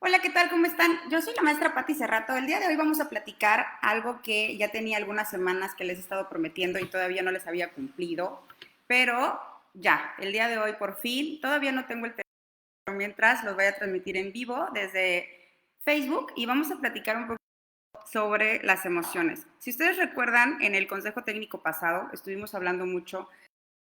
Hola, ¿qué tal? ¿Cómo están? Yo soy la maestra Patti Cerrato. El día de hoy vamos a platicar algo que ya tenía algunas semanas que les he estado prometiendo y todavía no les había cumplido, pero ya, el día de hoy por fin, todavía no tengo el teléfono mientras los voy a transmitir en vivo desde Facebook y vamos a platicar un poco sobre las emociones. Si ustedes recuerdan, en el consejo técnico pasado estuvimos hablando mucho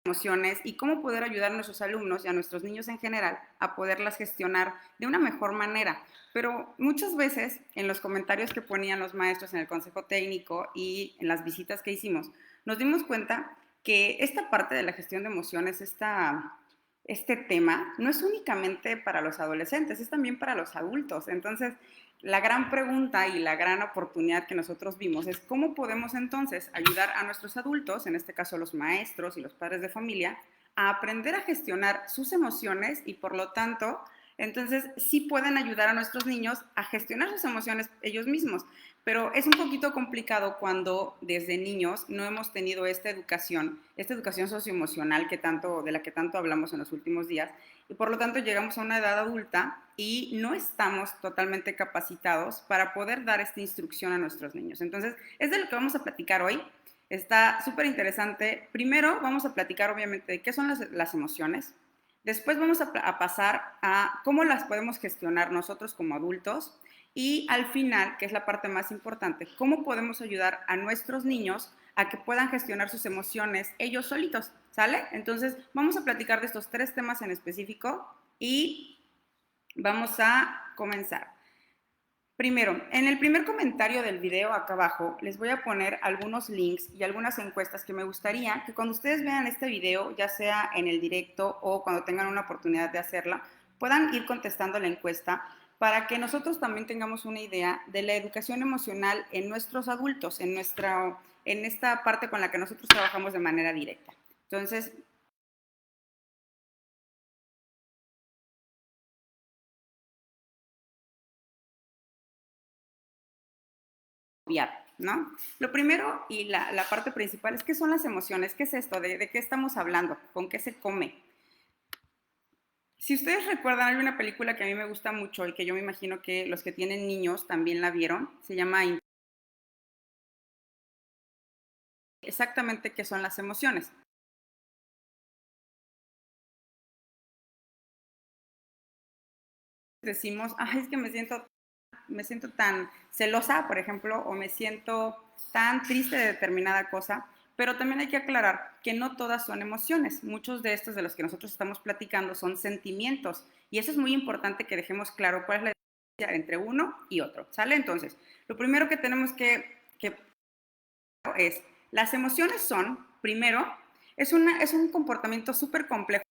emociones y cómo poder ayudar a nuestros alumnos y a nuestros niños en general a poderlas gestionar de una mejor manera. Pero muchas veces en los comentarios que ponían los maestros en el consejo técnico y en las visitas que hicimos, nos dimos cuenta que esta parte de la gestión de emociones, este tema, no es únicamente para los adolescentes, es también para los adultos. Entonces, la gran pregunta y la gran oportunidad que nosotros vimos es cómo podemos entonces ayudar a nuestros adultos, en este caso los maestros y los padres de familia, a aprender a gestionar sus emociones y por lo tanto, entonces sí pueden ayudar a nuestros niños a gestionar sus emociones ellos mismos. Pero es un poquito complicado cuando desde niños no hemos tenido esta educación socioemocional de la que tanto hablamos en los últimos días, y por lo tanto llegamos a una edad adulta y no estamos totalmente capacitados para poder dar esta instrucción a nuestros niños. Entonces, es de lo que vamos a platicar hoy. Está súper interesante. Primero vamos a platicar obviamente de qué son las emociones. Después vamos a pasar a cómo las podemos gestionar nosotros como adultos. Y al final, que es la parte más importante, cómo podemos ayudar a nuestros niños a que puedan gestionar sus emociones ellos solitos, ¿sale? Entonces, vamos a platicar de estos tres temas en específico y vamos a comenzar. Primero, en el primer comentario del video acá abajo les voy a poner algunos links y algunas encuestas que me gustaría que cuando ustedes vean este video, ya sea en el directo o cuando tengan una oportunidad de hacerla, puedan ir contestando la encuesta para que nosotros también tengamos una idea de la educación emocional en nuestros adultos, en esta parte con la que nosotros trabajamos de manera directa. Entonces, ¿no? Lo primero y la parte principal es qué son las emociones, qué es esto, de qué estamos hablando, con qué se come. Si ustedes recuerdan, hay una película que a mí me gusta mucho y que yo me imagino que los que tienen niños también la vieron, se llama exactamente qué son las emociones. Decimos, ay, es que me siento tan celosa, por ejemplo, o me siento tan triste de determinada cosa, pero también hay que aclarar que no todas son emociones. Muchos de estos de los que nosotros estamos platicando son sentimientos y eso es muy importante que dejemos claro cuál es la diferencia entre uno y otro, ¿sale? Entonces, lo primero que tenemos que es, las emociones son, primero, es un comportamiento súper complejo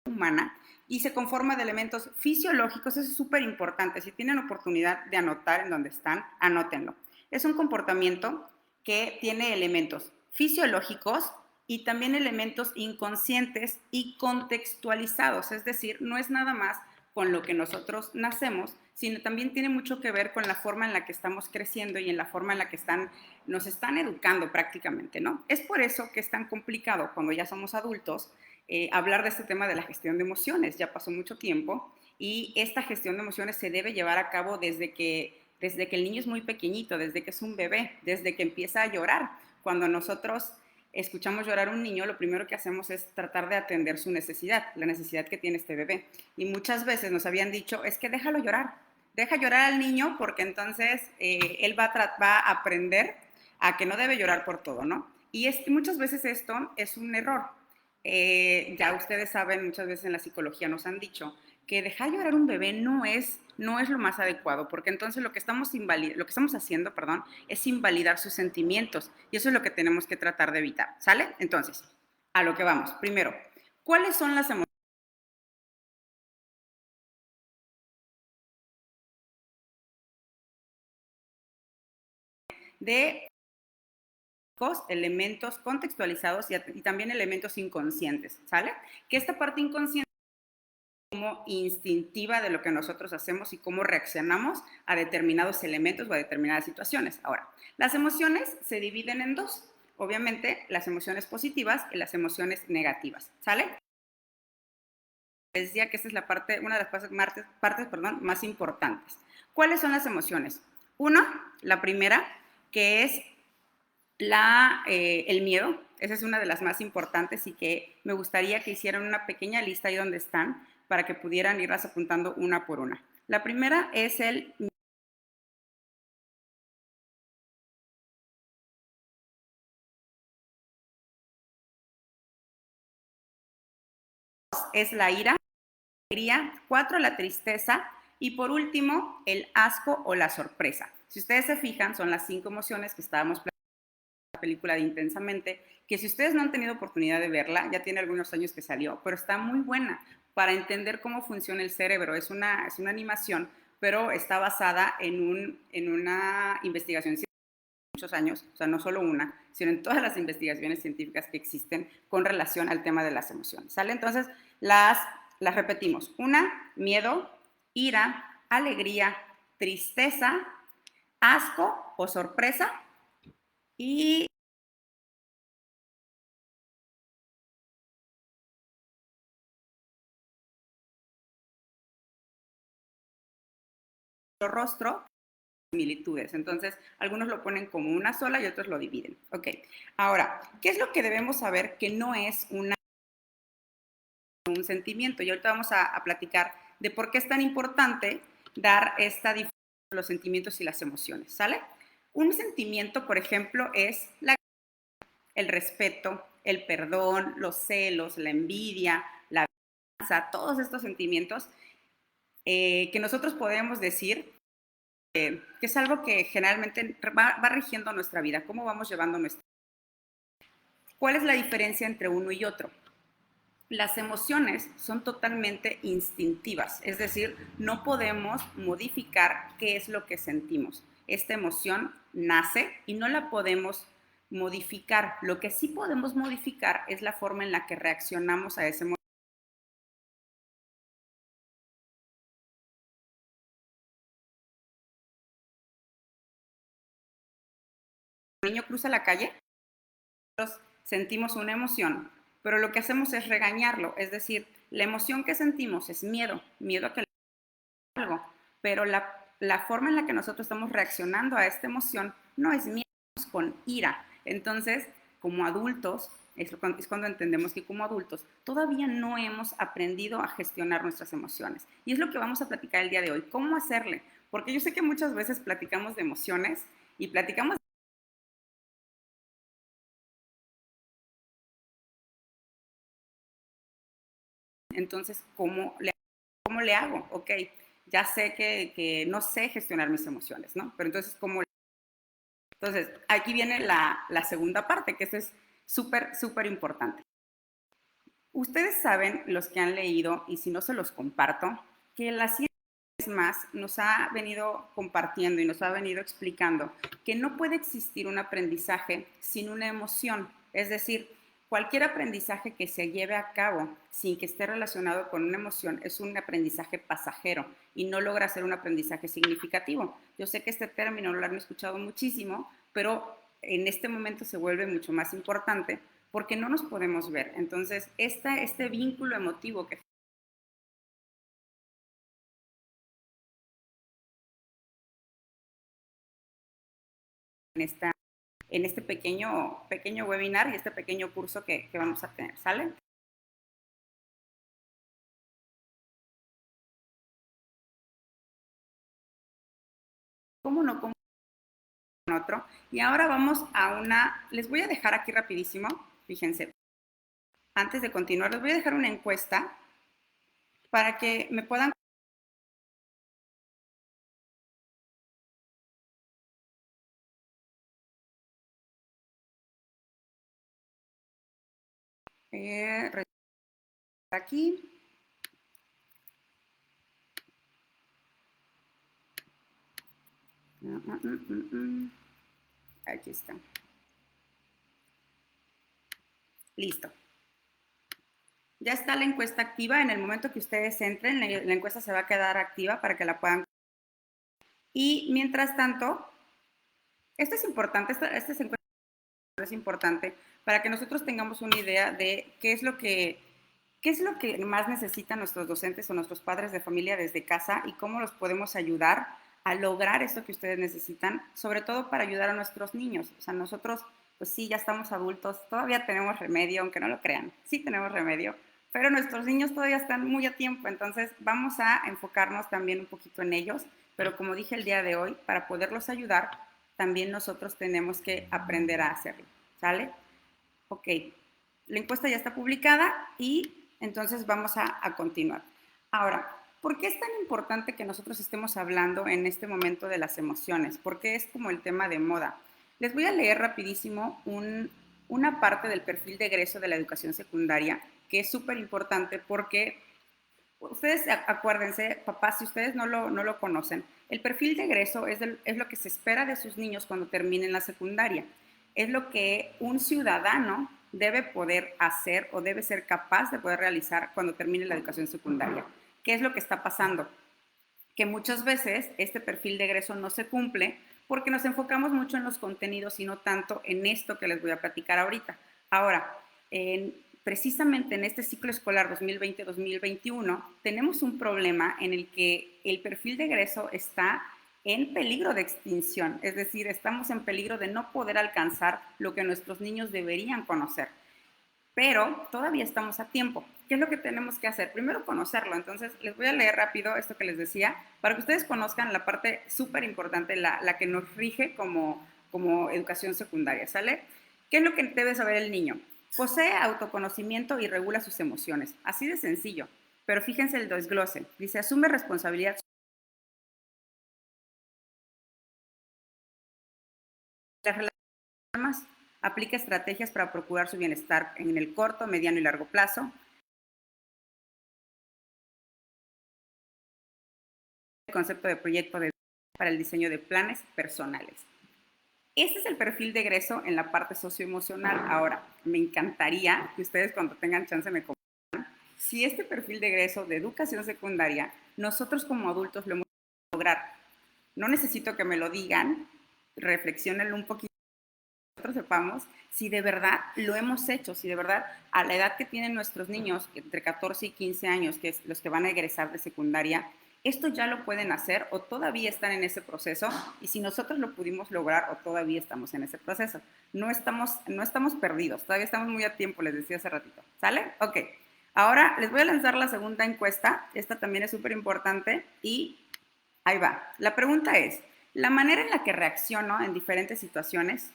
humana y se conforma de elementos fisiológicos, eso es súper importante. Si tienen oportunidad de anotar en donde están, anótenlo. Es un comportamiento que tiene elementos fisiológicos y también elementos inconscientes y contextualizados, es decir, no es nada más con lo que nosotros nacemos, sino también tiene mucho que ver con la forma en la que estamos creciendo y en la forma en la que nos están educando prácticamente, ¿no? Es por eso que es tan complicado cuando ya somos adultos hablar de este tema de la gestión de emociones. Ya pasó mucho tiempo y esta gestión de emociones se debe llevar a cabo desde que el niño es muy pequeñito, desde que es un bebé, desde que empieza a llorar. Cuando nosotros escuchamos llorar a un niño, lo primero que hacemos es tratar de atender su necesidad, la necesidad que tiene este bebé. Y muchas veces nos habían dicho, es que déjalo llorar, deja llorar al niño porque entonces él va a aprender a que no debe llorar por todo, ¿no? Y muchas veces esto es un error. Ya ustedes saben, muchas veces en la psicología nos han dicho que dejar llorar un bebé no es lo más adecuado, porque entonces lo que estamos haciendo, perdón, es invalidar sus sentimientos, y eso es lo que tenemos que tratar de evitar, ¿sale? Entonces, a lo que vamos. Primero, ¿cuáles son las emociones de elementos contextualizados y también elementos inconscientes, ¿sale? Que esta parte inconsciente como instintiva de lo que nosotros hacemos y cómo reaccionamos a determinados elementos o a determinadas situaciones. Ahora, las emociones se dividen en dos. Obviamente, las emociones positivas y las emociones negativas, ¿sale? les decía que esta es la parte, una de las partes, más importantes. ¿Cuáles son las emociones? Una, la primera, que es el miedo. Esa es una de las más importantes y que me gustaría que hicieran una pequeña lista ahí donde están para que pudieran irlas apuntando una por una. La primera es la ira, la alegría, 4, la tristeza y por último, el asco o la sorpresa. Si ustedes se fijan, son las 5 emociones que estábamos platicando en la película de Intensamente, que si ustedes no han tenido oportunidad de verla, ya tiene algunos años que salió, pero está muy buena para entender cómo funciona el cerebro. Es una animación, pero está basada en una investigación científica de muchos años, o sea, no solo una, sino en todas las investigaciones científicas que existen con relación al tema de las emociones. ¿Sale? Entonces, las repetimos. Una, miedo, ira, alegría, tristeza, asco o sorpresa y rostro, similitudes. Entonces, algunos lo ponen como una sola y otros lo dividen. Ok. Ahora, ¿qué es lo que debemos saber que no es un sentimiento? Y ahorita vamos a platicar de por qué es tan importante dar esta diferencia entre los sentimientos y las emociones, ¿sale? Un sentimiento, por ejemplo, es el respeto, el perdón, los celos, la envidia, la venganza, todos estos sentimientos que nosotros podemos decir que es algo que generalmente va rigiendo nuestra vida, cómo vamos llevando nuestra vida. ¿Cuál es la diferencia entre uno y otro? Las emociones son totalmente instintivas, es decir, no podemos modificar qué es lo que sentimos. Esta emoción nace y no la podemos modificar. Lo que sí podemos modificar es la forma en la que reaccionamos a esa emoción. El niño cruza la calle, nosotros sentimos una emoción, pero lo que hacemos es regañarlo, es decir, la emoción que sentimos es miedo, miedo a que le pase algo, pero la forma en la que nosotros estamos reaccionando a esta emoción no es miedo, es con ira. Entonces, como adultos, es cuando entendemos que como adultos todavía no hemos aprendido a gestionar nuestras emociones. Y es lo que vamos a platicar el día de hoy, cómo hacerle, porque yo sé que muchas veces platicamos de emociones y platicamos. Entonces, cómo le hago? Ok, ya sé que no sé gestionar mis emociones, ¿no? Pero entonces, ¿cómo? Entonces, aquí viene la segunda parte, que esto es súper, súper importante. Ustedes saben, los que han leído, y si no se los comparto, que la ciencia más nos ha venido compartiendo y nos ha venido explicando que no puede existir un aprendizaje sin una emoción. Es decir, cualquier aprendizaje que se lleve a cabo sin que esté relacionado con una emoción es un aprendizaje pasajero y no logra ser un aprendizaje significativo. Yo sé que este término lo han escuchado muchísimo, pero en este momento se vuelve mucho más importante porque no nos podemos ver. Entonces, este vínculo emotivo que en, en este pequeño webinar y este pequeño curso que vamos a tener, ¿sale? ¿Cómo no? ¿Cómo otro? Y ahora vamos a les voy a dejar aquí rapidísimo, fíjense, antes de continuar, les voy a dejar una encuesta para que me puedan aquí. Aquí está. Listo. Ya está la encuesta activa. En el momento que ustedes entren, la encuesta se va a quedar activa para que la puedan. Y mientras tanto, esto es importante, esta encuesta es importante para que nosotros tengamos una idea de qué es lo que ¿Qué es lo que más necesitan nuestros docentes o nuestros padres de familia desde casa y cómo los podemos ayudar a lograr esto que ustedes necesitan, sobre todo para ayudar a nuestros niños? O sea, nosotros, pues sí, ya estamos adultos, todavía tenemos remedio, aunque no lo crean, sí tenemos remedio, pero nuestros niños todavía están muy a tiempo, entonces vamos a enfocarnos también un poquito en ellos, pero como dije el día de hoy, para poderlos ayudar, también nosotros tenemos que aprender a hacerlo, ¿sale? Ok, la encuesta ya está publicada y entonces vamos a continuar. Ahora, ¿por qué es tan importante que nosotros estemos hablando en este momento de las emociones? Porque es como el tema de moda. Les voy a leer rapidísimo una parte del perfil de egreso de la educación secundaria que es súper importante porque ustedes acuérdense, papás, si ustedes no lo conocen, el perfil de egreso es lo que se espera de sus niños cuando terminen la secundaria. Es lo que un ciudadano debe poder hacer o debe ser capaz de poder realizar cuando termine la educación secundaria. ¿Qué es lo que está pasando? Que muchas veces este perfil de egreso no se cumple porque nos enfocamos mucho en los contenidos y no tanto en esto que les voy a platicar ahorita. Ahora, precisamente en este ciclo escolar 2020-2021 tenemos un problema en el que el perfil de egreso está en peligro de extinción, es decir, estamos en peligro de no poder alcanzar lo que nuestros niños deberían conocer, pero todavía estamos a tiempo. ¿Qué es lo que tenemos que hacer? Primero conocerlo, entonces les voy a leer rápido esto que les decía, para que ustedes conozcan la parte súper importante, la que nos rige como educación secundaria, ¿sale? ¿Qué es lo que debe saber el niño? Posee autoconocimiento y regula sus emociones, así de sencillo, pero fíjense el desglose, dice, asume responsabilidad las relaciones, aplica estrategias para procurar su bienestar en el corto, mediano y largo plazo, el concepto de proyecto de para el diseño de planes personales. Este es el perfil de egreso en la parte socioemocional. Ahora, me encantaría que ustedes cuando tengan chance me comenten si este perfil de egreso de educación secundaria nosotros como adultos lo hemos lograr. No necesito que me lo digan, reflexionenlo un poquito, nosotros sepamos si de verdad lo hemos hecho, si de verdad a la edad que tienen nuestros niños, entre 14 y 15 años, que es los que van a egresar de secundaria, esto ya lo pueden hacer o todavía están en ese proceso, y si nosotros lo pudimos lograr o todavía estamos en ese proceso. No estamos perdidos, todavía estamos muy a tiempo, les decía hace ratito. ¿Sale? Ok. Ahora les voy a lanzar la segunda encuesta, esta también es súper importante y ahí va. La pregunta es, ¿la manera en la que reacciono en diferentes situaciones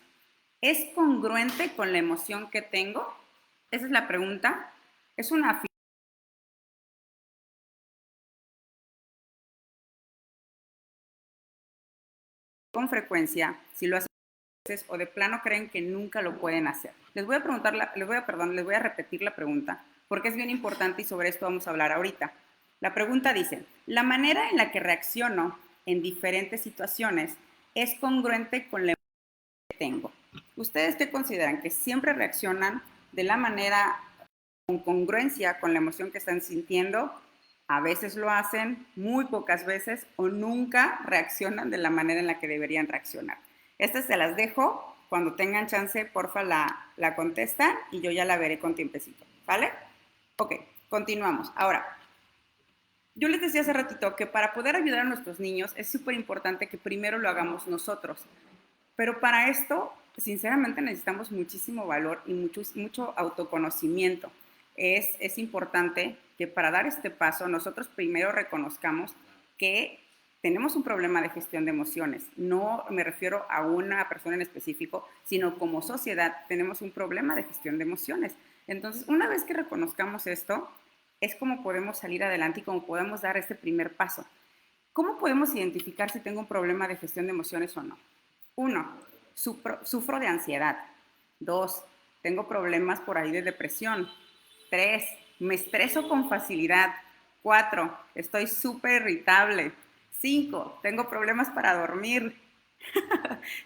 es congruente con la emoción que tengo? Esa es la pregunta. Es una con frecuencia, si lo hacen o de plano creen que nunca lo pueden hacer. Les voy a preguntar, les voy a repetir la pregunta, porque es bien importante y sobre esto vamos a hablar ahorita. La pregunta dice, ¿la manera en la que reacciono en diferentes situaciones es congruente con la emoción que tengo? ¿Ustedes qué consideran? ¿Que siempre reaccionan de la manera con congruencia con la emoción que están sintiendo? A veces lo hacen, muy pocas veces, o nunca reaccionan de la manera en la que deberían reaccionar. Estas se las dejo, cuando tengan chance, porfa la contestan y yo ya la veré con tiempecito, ¿vale? Ok, continuamos. Ahora, yo les decía hace ratito que para poder ayudar a nuestros niños es súper importante que primero lo hagamos nosotros. Pero para esto, sinceramente, necesitamos muchísimo valor y mucho autoconocimiento. Es importante que para dar este paso nosotros primero reconozcamos que tenemos un problema de gestión de emociones. No me refiero a una persona en específico, sino como sociedad tenemos un problema de gestión de emociones. Entonces, una vez que reconozcamos esto, es como podemos salir adelante y como podemos dar este primer paso. ¿Cómo podemos identificar si tengo un problema de gestión de emociones o no? 1. Sufro de ansiedad. 2. Tengo problemas por ahí de depresión. 3. Me estreso con facilidad. 4. Estoy súper irritable. 5. Tengo problemas para dormir.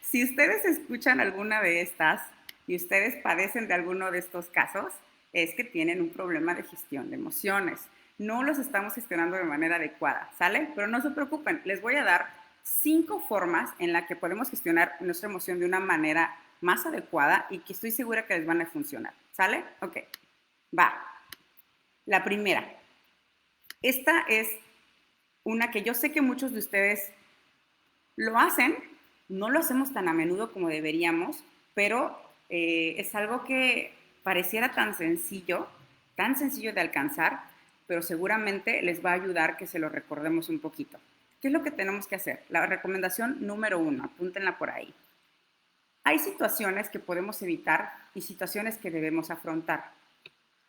Si ustedes escuchan alguna de estas y ustedes padecen de alguno de estos casos, es que tienen un problema de gestión de emociones. No los estamos gestionando de manera adecuada, ¿sale? Pero no se preocupen, les voy a dar 5 formas en las que podemos gestionar nuestra emoción de una manera más adecuada y que estoy segura que les van a funcionar, ¿sale? Ok, va. La primera, esta es una que yo sé que muchos de ustedes lo hacen, no lo hacemos tan a menudo como deberíamos, pero es algo que pareciera tan sencillo de alcanzar, pero seguramente les va a ayudar que se lo recordemos un poquito. ¿Qué es lo que tenemos que hacer? La recomendación número 1, apúntenla por ahí. Hay situaciones que podemos evitar y situaciones que debemos afrontar.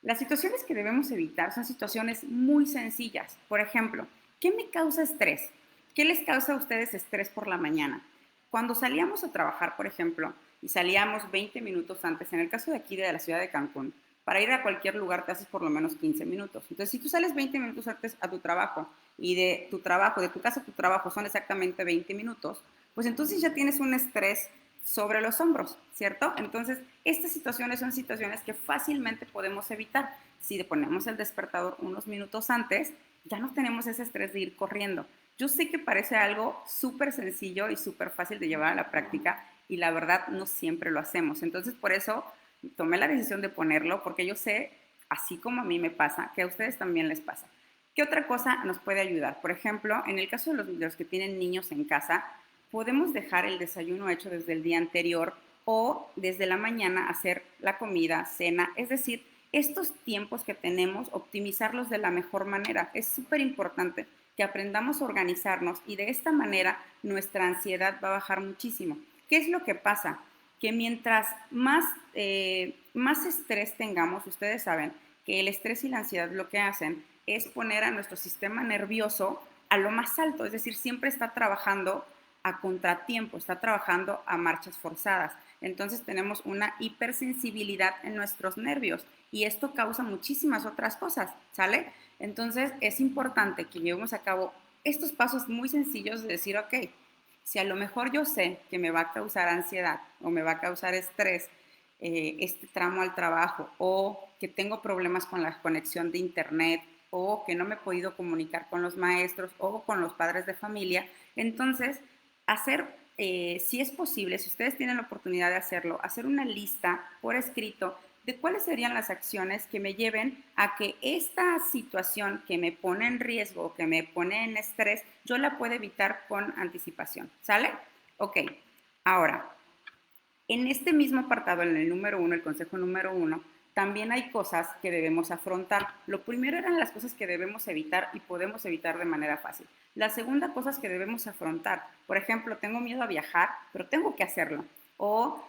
Las situaciones que debemos evitar son situaciones muy sencillas. Por ejemplo, ¿qué me causa estrés? ¿Qué les causa a ustedes estrés por la mañana? Cuando salíamos a trabajar, por ejemplo, y salíamos 20 minutos antes, en el caso de aquí de la ciudad de Cancún, para ir a cualquier lugar te haces por lo menos 15 minutos. Entonces, si tú sales 20 minutos antes a tu trabajo y de tu casa a tu trabajo son exactamente 20 minutos, pues entonces ya tienes un estrés sobre los hombros, ¿cierto? Entonces, estas situaciones son situaciones que fácilmente podemos evitar. Si ponemos el despertador unos minutos antes, ya no tenemos ese estrés de ir corriendo. Yo sé que parece algo súper sencillo y súper fácil de llevar a la práctica y la verdad no siempre lo hacemos. Entonces, por eso tomé la decisión de ponerlo, porque yo sé, así como a mí me pasa, que a ustedes también les pasa. ¿Qué otra cosa nos puede ayudar? Por ejemplo, en el caso de los que tienen niños en casa, podemos dejar el desayuno hecho desde el día anterior o desde la mañana hacer la comida, cena, es decir, estos tiempos que tenemos, optimizarlos de la mejor manera. Es súper importante que aprendamos a organizarnos y de esta manera nuestra ansiedad va a bajar muchísimo. ¿Qué es lo que pasa? Que mientras más estrés tengamos, ustedes saben que el estrés y la ansiedad lo que hacen es poner a nuestro sistema nervioso a lo más alto, es decir, siempre está trabajando a contratiempo, está trabajando a marchas forzadas. Entonces tenemos una hipersensibilidad en nuestros nervios y esto causa muchísimas otras cosas, ¿sale? Entonces es importante que llevemos a cabo estos pasos muy sencillos de decir, ok, si a lo mejor yo sé que me va a causar ansiedad o me va a causar estrés este tramo al trabajo o que tengo problemas con la conexión de internet o que no me he podido comunicar con los maestros o con los padres de familia, entonces hacer, si es posible, si ustedes tienen la oportunidad de hacerlo, hacer una lista por escrito de cuáles serían las acciones que me lleven a que esta situación que me pone en riesgo, que me pone en estrés, yo la pueda evitar con anticipación. ¿Sale? Ok. Ahora, en este mismo apartado, en el número 1, el consejo número 1, también hay cosas que debemos afrontar. Lo primero eran las cosas que debemos evitar y podemos evitar de manera fácil. La segunda, cosas que debemos afrontar. Por ejemplo, tengo miedo a viajar, pero tengo que hacerlo. O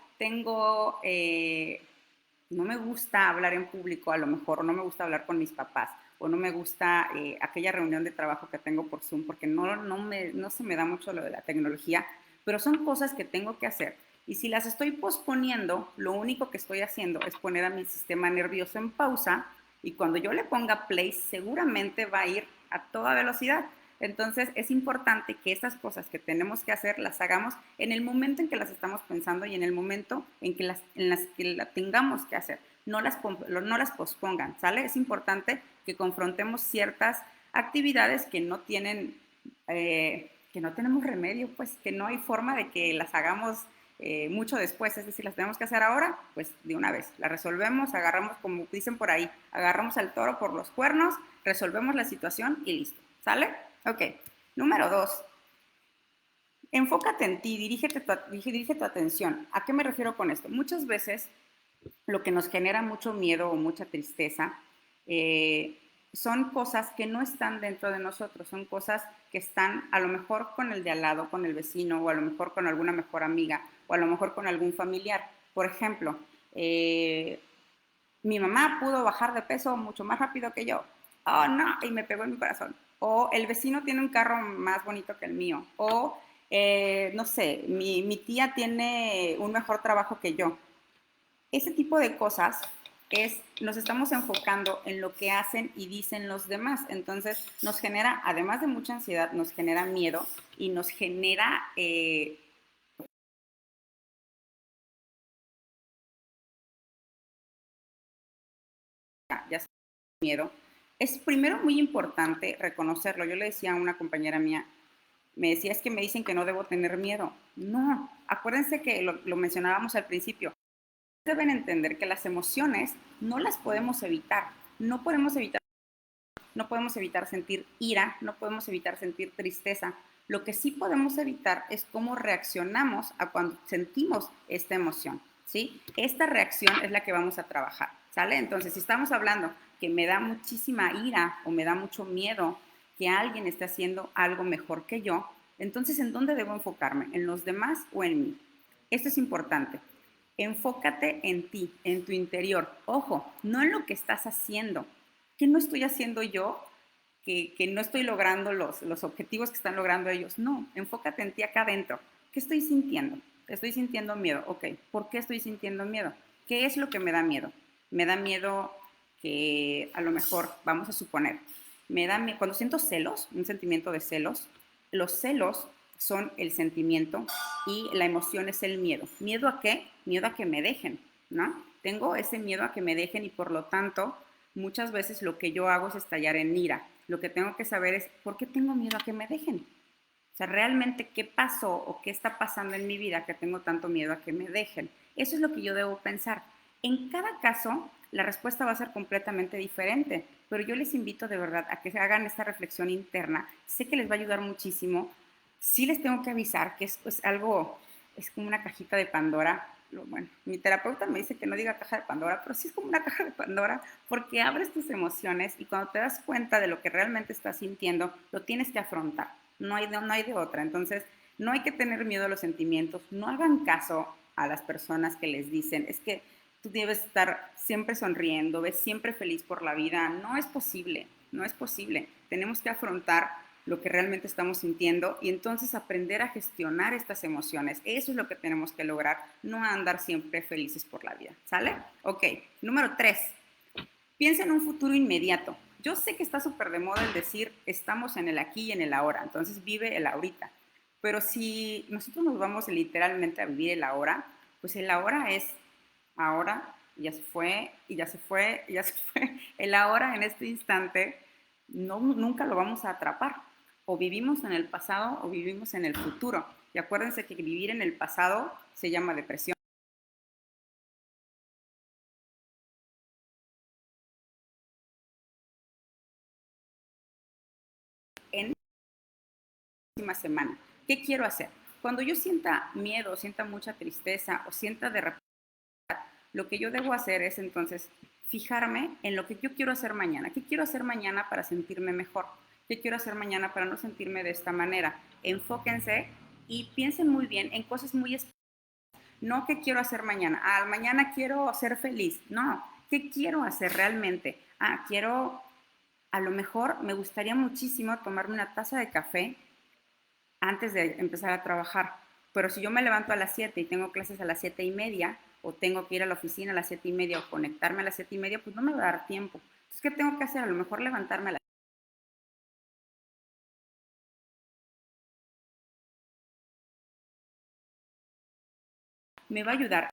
no me gusta hablar en público a lo mejor, o no me gusta hablar con mis papás, o no me gusta aquella reunión de trabajo que tengo por Zoom, porque no se me da mucho lo de la tecnología, pero son cosas que tengo que hacer. Y si las estoy posponiendo, lo único que estoy haciendo es poner a mi sistema nervioso en pausa y cuando yo le ponga play seguramente va a ir a toda velocidad. Entonces es importante que estas cosas que tenemos que hacer las hagamos en el momento en que las estamos pensando y en el momento en las que la tengamos que hacer. No las pospongan, ¿sale? Es importante que confrontemos ciertas actividades que no tenemos remedio, pues que no hay forma de que las hagamos mucho después, es decir, las tenemos que hacer ahora, pues de una vez, la resolvemos, agarramos, como dicen por ahí, agarramos al toro por los cuernos, resolvemos la situación y listo, ¿sale? Ok, número 2, enfócate en ti, dirige tu atención. ¿A qué me refiero con esto? Muchas veces lo que nos genera mucho miedo o mucha tristeza eh, son cosas que no están dentro de nosotros, son cosas que están a lo mejor con el de al lado, con el vecino, o a lo mejor con alguna mejor amiga, o a lo mejor con algún familiar. Por ejemplo, mi mamá pudo bajar de peso mucho más rápido que yo. Oh, no, y me pegó en mi corazón. O el vecino tiene un carro más bonito que el mío. O, no sé, mi tía tiene un mejor trabajo que yo. Ese tipo de cosas nos estamos enfocando en lo que hacen y dicen los demás. Entonces nos genera, además de mucha ansiedad, nos genera miedo y nos genera ya sea miedo. Es primero muy importante reconocerlo. Yo le decía a una compañera mía, me decía, es que me dicen que no debo tener miedo. No, acuérdense que lo mencionábamos al principio. Deben entender que las emociones no las podemos evitar. No podemos evitar no podemos evitar sentir ira, no podemos evitar sentir tristeza. Lo que sí podemos evitar es cómo reaccionamos a cuando sentimos esta emoción, ¿sí? Esta reacción es la que vamos a trabajar, ¿sale? Entonces, si estamos hablando que me da muchísima ira o me da mucho miedo que alguien esté haciendo algo mejor que yo, entonces, ¿en dónde debo enfocarme? ¿En los demás o en mí? Esto es importante. Enfócate en ti, en tu interior. Ojo, no en lo que estás haciendo. ¿Qué no estoy haciendo yo? Que no estoy logrando los objetivos que están logrando ellos. No, enfócate en ti acá adentro. ¿Qué estoy sintiendo? Estoy sintiendo miedo. Ok, ¿por qué estoy sintiendo miedo? ¿Qué es lo que me da miedo? Me da miedo que a lo mejor, vamos a suponer, cuando siento celos, un sentimiento de celos, los celos son el sentimiento y la emoción es el miedo. ¿Miedo a qué? Miedo a que me dejen, ¿no? Tengo ese miedo a que me dejen y por lo tanto muchas veces lo que yo hago es estallar en ira. Lo que tengo que saber es por qué tengo miedo a que me dejen. O sea, realmente qué pasó o qué está pasando en mi vida que tengo tanto miedo a que me dejen. Eso es lo que yo debo pensar. En cada caso, la respuesta va a ser completamente diferente, pero yo les invito de verdad a que hagan esta reflexión interna. Sé que les va a ayudar muchísimo. Sí les tengo que avisar que es pues, algo, es como una cajita de Pandora. Bueno, mi terapeuta me dice que no diga caja de Pandora, pero sí es como una caja de Pandora porque abres tus emociones y cuando te das cuenta de lo que realmente estás sintiendo, lo tienes que afrontar. No hay de otra. Entonces, no hay que tener miedo a los sentimientos. No hagan caso a las personas que les dicen, es que tú debes estar siempre sonriendo, ves siempre feliz por la vida. No es posible, no es posible. Tenemos que afrontar lo que realmente estamos sintiendo y entonces aprender a gestionar estas emociones. Eso es lo que tenemos que lograr, no andar siempre felices por la vida. ¿Sale? Ok, número 3. Piensa en un futuro inmediato. Yo sé que está súper de moda el decir estamos en el aquí y en el ahora, entonces vive el ahorita. Pero si nosotros nos vamos literalmente a vivir el ahora, pues el ahora es ahora, ya se fue, y ya se fue, y ya se fue. El ahora en este instante no, nunca lo vamos a atrapar. O vivimos en el pasado o vivimos en el futuro. Y acuérdense que vivir en el pasado se llama depresión. En la próxima semana, ¿qué quiero hacer? Cuando yo sienta miedo, sienta mucha tristeza o sienta de repente, lo que yo debo hacer es entonces fijarme en lo que yo quiero hacer mañana. ¿Qué quiero hacer mañana para sentirme mejor? ¿Qué quiero hacer mañana para no sentirme de esta manera? Enfóquense y piensen muy bien en cosas muy específicas. No qué quiero hacer mañana. Ah, mañana quiero ser feliz. No, ¿qué quiero hacer realmente? Ah, a lo mejor me gustaría muchísimo tomarme una taza de café antes de empezar a trabajar. Pero si yo me levanto a las 7 y tengo clases a las 7:30, o tengo que ir a la oficina a las 7:30 o conectarme a las 7:30, pues no me va a dar tiempo. Entonces, ¿qué tengo que hacer? A lo mejor levantarme a las... Me va a ayudar.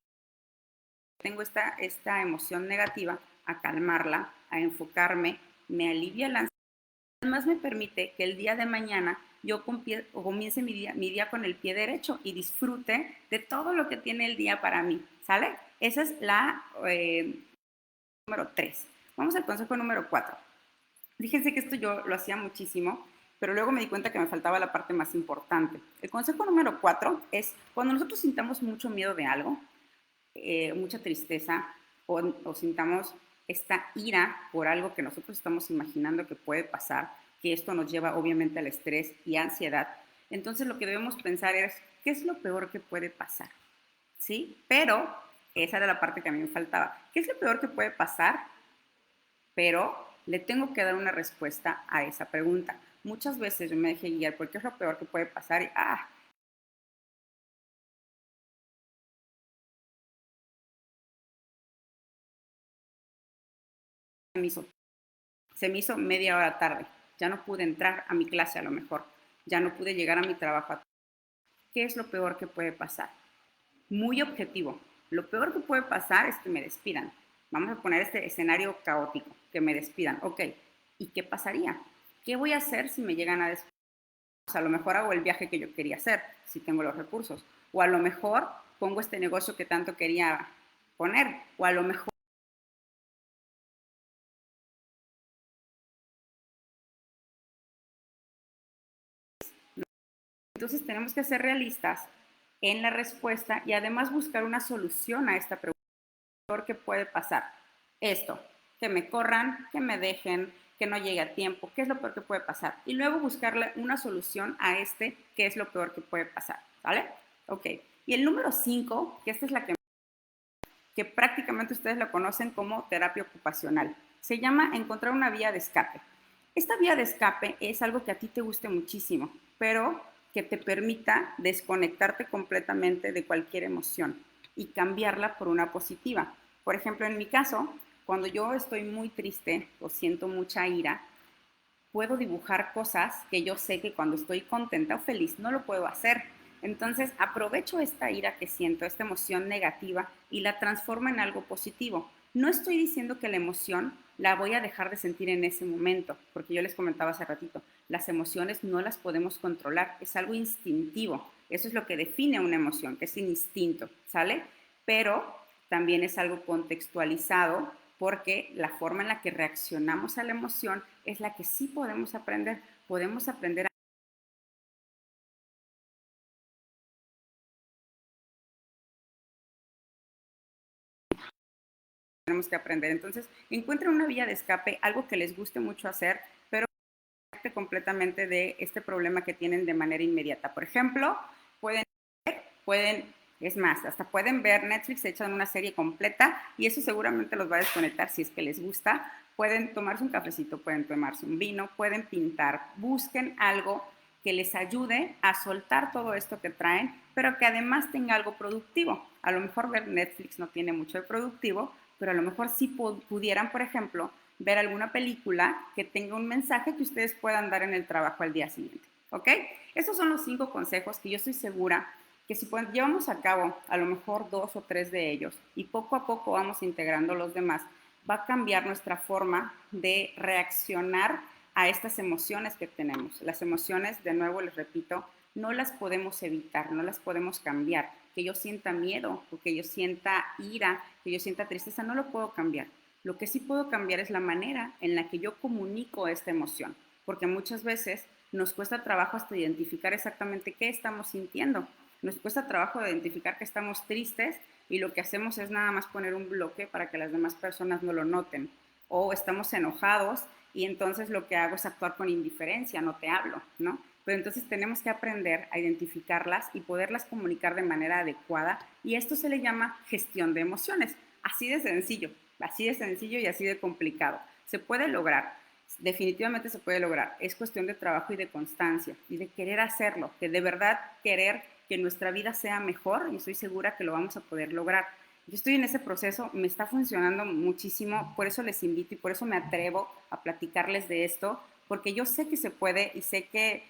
Tengo esta emoción negativa a calmarla, a enfocarme, me alivia la ansiedad. Además me permite que el día de mañana yo comience mi día con el pie derecho y disfrute de todo lo que tiene el día para mí, ¿sale? Esa es la número 3. Vamos al consejo número 4. Fíjense que esto yo lo hacía muchísimo, pero luego me di cuenta que me faltaba la parte más importante. El consejo número 4 es cuando nosotros sintamos mucho miedo de algo, mucha tristeza o sintamos esta ira por algo que nosotros estamos imaginando que puede pasar, que esto nos lleva obviamente al estrés y ansiedad. Entonces lo que debemos pensar es, ¿qué es lo peor que puede pasar? ¿Sí? Pero esa era la parte que a mí me faltaba. ¿Qué es lo peor que puede pasar? Pero le tengo que dar una respuesta a esa pregunta. Muchas veces yo me dejé guiar porque es lo peor que puede pasar y, se me hizo media hora tarde, ya no pude entrar a mi clase a lo mejor, ya no pude llegar a mi trabajo. ¿Qué es lo peor que puede pasar? Muy objetivo. Lo peor que puede pasar es que me despidan. Vamos a poner este escenario caótico, que me despidan. Ok, ¿y qué pasaría? ¿Qué voy a hacer si me llegan a despedir? O sea, a lo mejor hago el viaje que yo quería hacer, si tengo los recursos. O a lo mejor pongo este negocio que tanto quería poner. O a lo mejor Entonces tenemos que ser realistas en la respuesta y además buscar una solución a esta pregunta. ¿Qué puede pasar? Esto, que me corran, que me dejen, que no llegue a tiempo, ¿qué es lo peor que puede pasar? Y luego buscarle una solución a qué es lo peor que puede pasar, ¿vale? Ok. Y el número 5, que esta es la que prácticamente ustedes lo conocen como terapia ocupacional. Se llama encontrar una vía de escape. Esta vía de escape es algo que a ti te guste muchísimo, pero que te permita desconectarte completamente de cualquier emoción y cambiarla por una positiva. Por ejemplo, en mi caso, cuando yo estoy muy triste o siento mucha ira, puedo dibujar cosas que yo sé que cuando estoy contenta o feliz no lo puedo hacer. Entonces aprovecho esta ira que siento, esta emoción negativa y la transformo en algo positivo. No estoy diciendo que la emoción la voy a dejar de sentir en ese momento, porque yo les comentaba hace ratito, las emociones no las podemos controlar, es algo instintivo. Eso es lo que define una emoción, que es un instinto, ¿sale? Pero también es algo contextualizado porque la forma en la que reaccionamos a la emoción es la que sí podemos aprender a tenemos que aprender. Entonces, encuentren una vía de escape, algo que les guste mucho hacer, pero que completamente de este problema que tienen de manera inmediata. Por ejemplo, pueden, es más, hasta pueden ver Netflix, se echan una serie completa y eso seguramente los va a desconectar si es que les gusta. Pueden tomarse un cafecito, pueden tomarse un vino, pueden pintar, busquen algo que les ayude a soltar todo esto que traen, pero que además tenga algo productivo. A lo mejor ver Netflix no tiene mucho de productivo, pero a lo mejor sí pudieran, por ejemplo, ver alguna película que tenga un mensaje que ustedes puedan dar en el trabajo al día siguiente. ¿Ok? Esos son los 5 consejos que yo estoy segura que si llevamos a cabo a lo mejor 2 o 3 de ellos y poco a poco vamos integrando los demás, va a cambiar nuestra forma de reaccionar a estas emociones que tenemos. Las emociones, de nuevo les repito, no las podemos evitar, no las podemos cambiar. Que yo sienta miedo, o que yo sienta ira, que yo sienta tristeza, no lo puedo cambiar. Lo que sí puedo cambiar es la manera en la que yo comunico esta emoción, porque muchas veces nos cuesta trabajo hasta identificar exactamente qué estamos sintiendo. Nos cuesta trabajo identificar que estamos tristes y lo que hacemos es nada más poner un bloque para que las demás personas no lo noten. O estamos enojados y entonces lo que hago es actuar con indiferencia, no te hablo, ¿no? Pero entonces tenemos que aprender a identificarlas y poderlas comunicar de manera adecuada y esto se le llama gestión de emociones. Así de sencillo y así de complicado. Se puede lograr, definitivamente se puede lograr. Es cuestión de trabajo y de constancia y de querer hacerlo, de verdad querer que nuestra vida sea mejor y estoy segura que lo vamos a poder lograr. Yo estoy en ese proceso, me está funcionando muchísimo, por eso les invito y por eso me atrevo a platicarles de esto, porque yo sé que se puede y sé que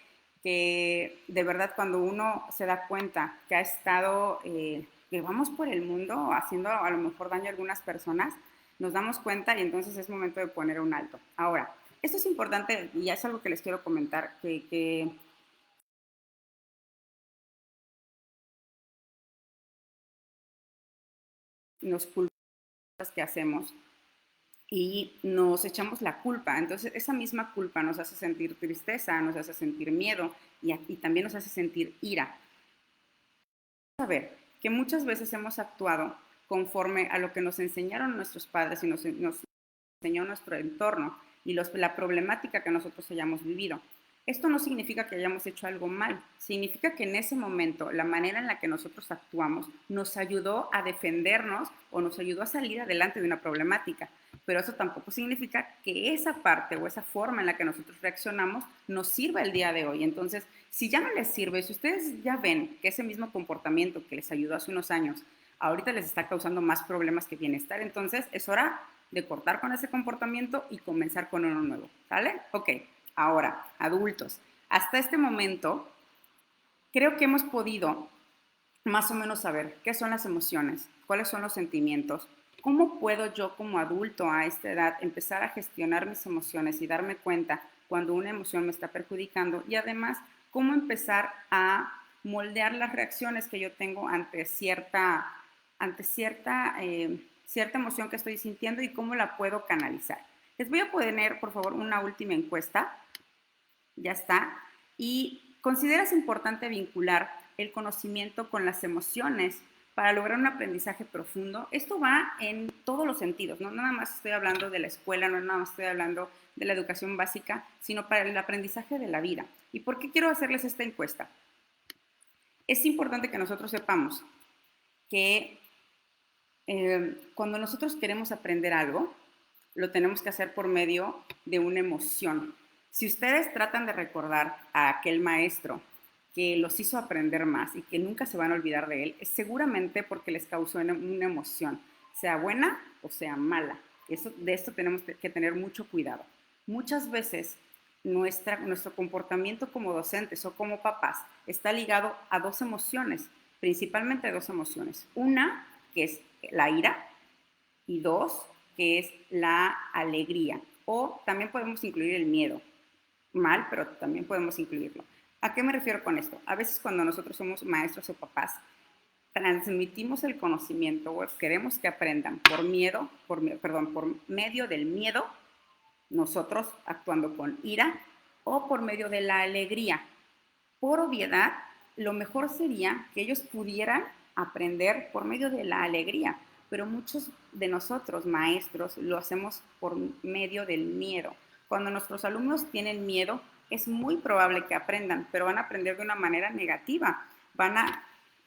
de verdad cuando uno se da cuenta que ha estado, que vamos por el mundo haciendo a lo mejor daño a algunas personas, nos damos cuenta y entonces es momento de poner un alto. Ahora, esto es importante y es algo que les quiero comentar, que nos culpamos que hacemos y nos echamos la culpa. Entonces, esa misma culpa nos hace sentir tristeza, nos hace sentir miedo y también nos hace sentir ira. Saber que muchas veces hemos actuado conforme a lo que nos enseñaron nuestros padres y nos enseñó nuestro entorno y la problemática que nosotros hayamos vivido. Esto no significa que hayamos hecho algo mal, significa que en ese momento la manera en la que nosotros actuamos nos ayudó a defendernos o nos ayudó a salir adelante de una problemática. Pero eso tampoco significa que esa parte o esa forma en la que nosotros reaccionamos nos sirva el día de hoy. Entonces, si ya no les sirve, si ustedes ya ven que ese mismo comportamiento que les ayudó hace unos años, ahorita les está causando más problemas que bienestar, entonces es hora de cortar con ese comportamiento y comenzar con uno nuevo, ¿sale? Ok, ahora, adultos, hasta este momento creo que hemos podido más o menos saber qué son las emociones, cuáles son los sentimientos, cómo puedo yo como adulto a esta edad empezar a gestionar mis emociones y darme cuenta cuando una emoción me está perjudicando y además cómo empezar a moldear las reacciones que yo tengo cierta emoción que estoy sintiendo y cómo la puedo canalizar. Les voy a poner, por favor, una última encuesta. Ya está. Y ¿Consideras importante vincular el conocimiento con las emociones para lograr un aprendizaje profundo? Esto va en todos los sentidos, no nada más estoy hablando de la escuela, no nada más estoy hablando de la educación básica, sino para el aprendizaje de la vida. ¿Y por qué quiero hacerles esta encuesta? Es importante que nosotros sepamos que cuando nosotros queremos aprender algo, lo tenemos que hacer por medio de una emoción. Si ustedes tratan de recordar a aquel maestro que los hizo aprender más y que nunca se van a olvidar de él, es seguramente porque les causó una emoción, sea buena o sea mala. De esto tenemos que tener mucho cuidado. Muchas veces nuestro comportamiento como docentes o como papás está ligado a dos emociones, principalmente a dos emociones. Una, que es la ira, y dos, que es la alegría. O también podemos incluir el miedo. Mal, pero también podemos incluirlo. ¿A qué me refiero con esto? A veces cuando nosotros somos maestros o papás, transmitimos el conocimiento o queremos que aprendan por medio del miedo, nosotros actuando con ira, o por medio de la alegría. Por obviedad, lo mejor sería que ellos pudieran aprender por medio de la alegría, pero muchos de nosotros, maestros, lo hacemos por medio del miedo. Cuando nuestros alumnos tienen miedo, es muy probable que aprendan, pero van a aprender de una manera negativa.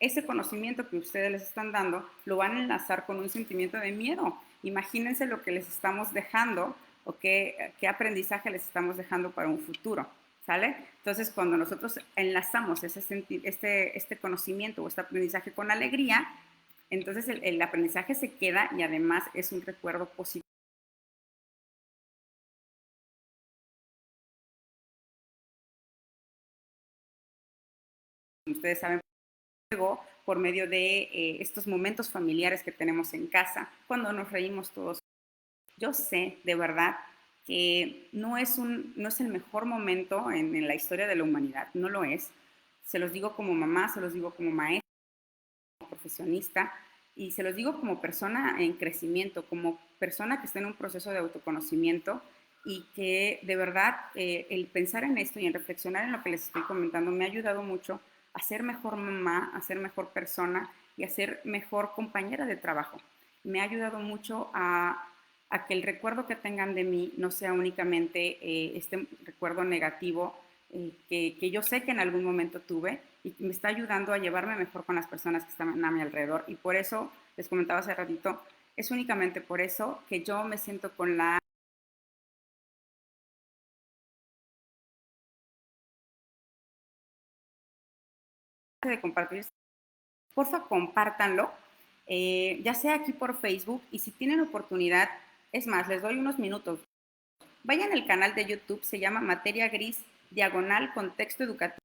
Ese conocimiento que ustedes les están dando, lo van a enlazar con un sentimiento de miedo. Imagínense lo que les estamos dejando o qué aprendizaje les estamos dejando para un futuro. ¿Sale? Entonces, cuando nosotros enlazamos este conocimiento o este aprendizaje con alegría, entonces el aprendizaje se queda y además es un recuerdo positivo. Ustedes saben, por medio de estos momentos familiares que tenemos en casa, cuando nos reímos todos. Yo sé, de verdad, que no es el mejor momento en la historia de la humanidad, no lo es. Se los digo como mamá, se los digo como maestra, como profesionista, y se los digo como persona en crecimiento, como persona que está en un proceso de autoconocimiento y que de verdad el pensar en esto y en reflexionar en lo que les estoy comentando me ha ayudado mucho a ser mejor mamá, a ser mejor persona y a ser mejor compañera de trabajo. Me ha ayudado mucho a que el recuerdo que tengan de mí no sea únicamente este recuerdo negativo que yo sé que en algún momento tuve y me está ayudando a llevarme mejor con las personas que están a mi alrededor. Y por eso, les comentaba hace ratito, es únicamente por eso que yo me siento con la de compartir. Porfa, compártanlo, ya sea aquí por Facebook y si tienen oportunidad, es más, les doy unos minutos. Vayan al canal de YouTube, se llama Materia Gris, diagonal contexto educativo.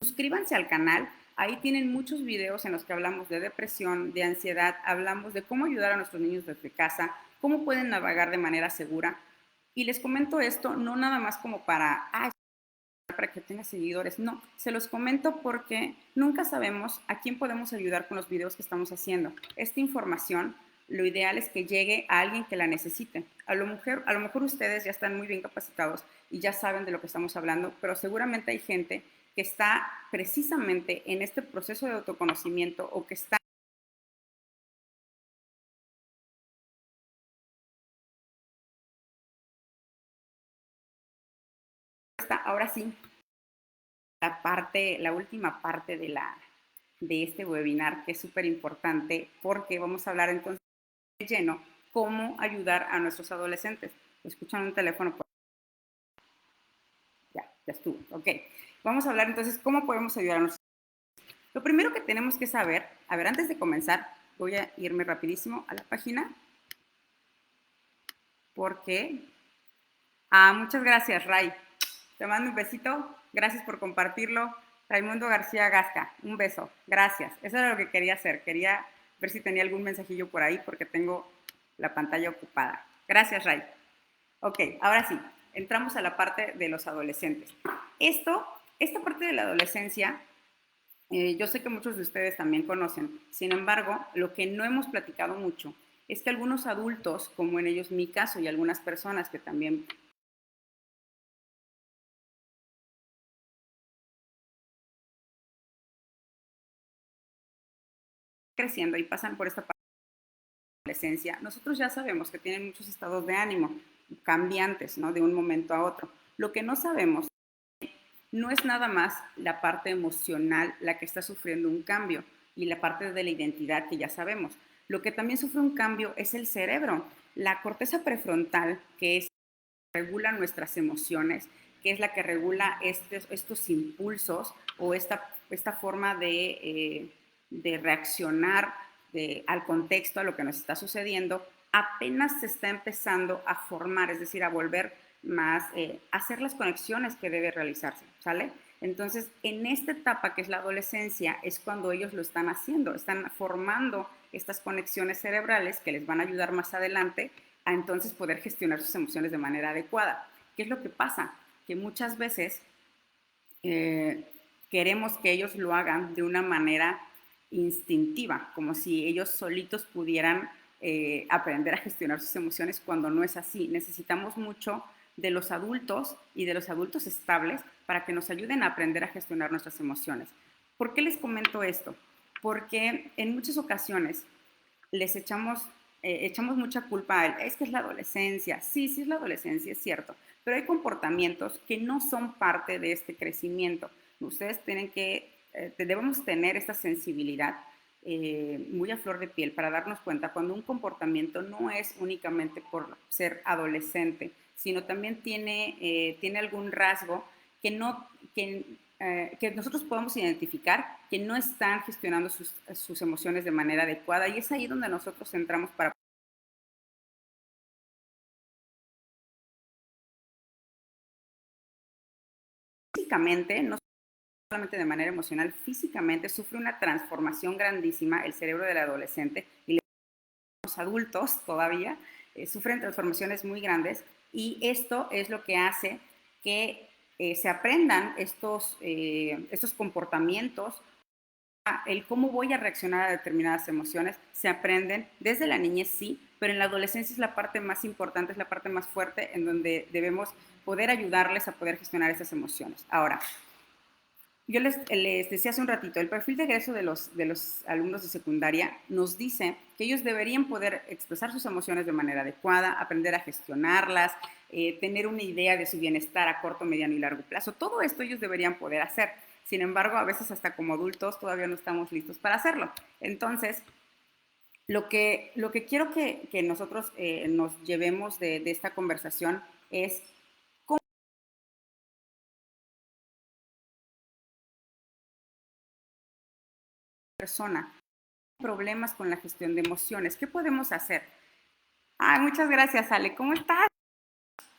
Suscríbanse al canal, ahí tienen muchos videos en los que hablamos de depresión, de ansiedad, hablamos de cómo ayudar a nuestros niños desde casa, cómo pueden navegar de manera segura. Y les comento esto no nada más como para que tenga seguidores, no, se los comento porque nunca sabemos a quién podemos ayudar con los videos que estamos haciendo. Esta información, lo ideal es que llegue a alguien que la necesite. A lo mejor ustedes ya están muy bien capacitados y ya saben de lo que estamos hablando, pero seguramente hay gente que está precisamente en este proceso de autoconocimiento o que está ahora sí, la última parte de este webinar, que es súper importante porque vamos a hablar entonces de lleno cómo ayudar a nuestros adolescentes. Escuchan un teléfono. Ya estuvo. Ok. Vamos a hablar entonces cómo podemos ayudar a nuestros. Lo primero que tenemos que saber, a ver, antes de comenzar, voy a irme rapidísimo a la página porque. Muchas gracias, Ray. Te mando un besito. Gracias por compartirlo. Raimundo García Gasca, un beso. Gracias. Eso era lo que quería hacer. Quería ver si tenía algún mensajillo por ahí porque tengo la pantalla ocupada. Gracias, Ray. Ok, ahora sí, entramos a la parte de los adolescentes. Esta parte de la adolescencia, yo sé que muchos de ustedes también conocen. Sin embargo, lo que no hemos platicado mucho es que algunos adultos, como en ellos mi caso y algunas personas que también creciendo y pasan por esta parte de la adolescencia, nosotros ya sabemos que tienen muchos estados de ánimo cambiantes, ¿no? De un momento a otro. Lo que no sabemos no es nada más la parte emocional la que está sufriendo un cambio y la parte de la identidad que ya sabemos. Lo que también sufre un cambio es el cerebro. La corteza prefrontal, que es la que regula nuestras emociones, que es la que regula estos impulsos o esta forma de reaccionar al contexto, a lo que nos está sucediendo, apenas se está empezando a formar, es decir, a volver más, hacer las conexiones que debe realizarse, ¿sale? Entonces, en esta etapa que es la adolescencia, es cuando ellos lo están haciendo, están formando estas conexiones cerebrales que les van a ayudar más adelante a entonces poder gestionar sus emociones de manera adecuada. ¿Qué es lo que pasa? Que muchas veces queremos que ellos lo hagan de una manera instintiva, como si ellos solitos pudieran aprender a gestionar sus emociones cuando no es así. Necesitamos mucho de los adultos y de los adultos estables para que nos ayuden a aprender a gestionar nuestras emociones. ¿Por qué les comento esto? Porque en muchas ocasiones les echamos mucha culpa a él. Es que es la adolescencia. Sí, sí es la adolescencia, es cierto. Pero hay comportamientos que no son parte de este crecimiento. Ustedes tienen que, debemos tener esta sensibilidad muy a flor de piel para darnos cuenta cuando un comportamiento no es únicamente por ser adolescente, sino también tiene algún rasgo que, no, que nosotros podemos identificar que no están gestionando sus emociones de manera adecuada, y es ahí donde nosotros entramos para físicamente, no solamente de manera emocional, físicamente sufre una transformación grandísima el cerebro del adolescente, y los adultos todavía sufren transformaciones muy grandes, y esto es lo que hace que se aprendan estos comportamientos. El cómo voy a reaccionar a determinadas emociones se aprenden desde la niñez, sí, pero en la adolescencia es la parte más importante, es la parte más fuerte en donde debemos poder ayudarles a poder gestionar esas emociones. Ahora, yo les decía hace un ratito, el perfil de egreso de los alumnos de secundaria nos dice que ellos deberían poder expresar sus emociones de manera adecuada, aprender a gestionarlas, tener una idea de su bienestar a corto, mediano y largo plazo. Todo esto ellos deberían poder hacer. Sin embargo, a veces hasta como adultos todavía no estamos listos para hacerlo. Entonces, lo que quiero que nosotros nos llevemos de esta conversación es cómo una persona problemas con la gestión de emociones. ¿Qué podemos hacer? Ay, muchas gracias, Ale. ¿Cómo estás?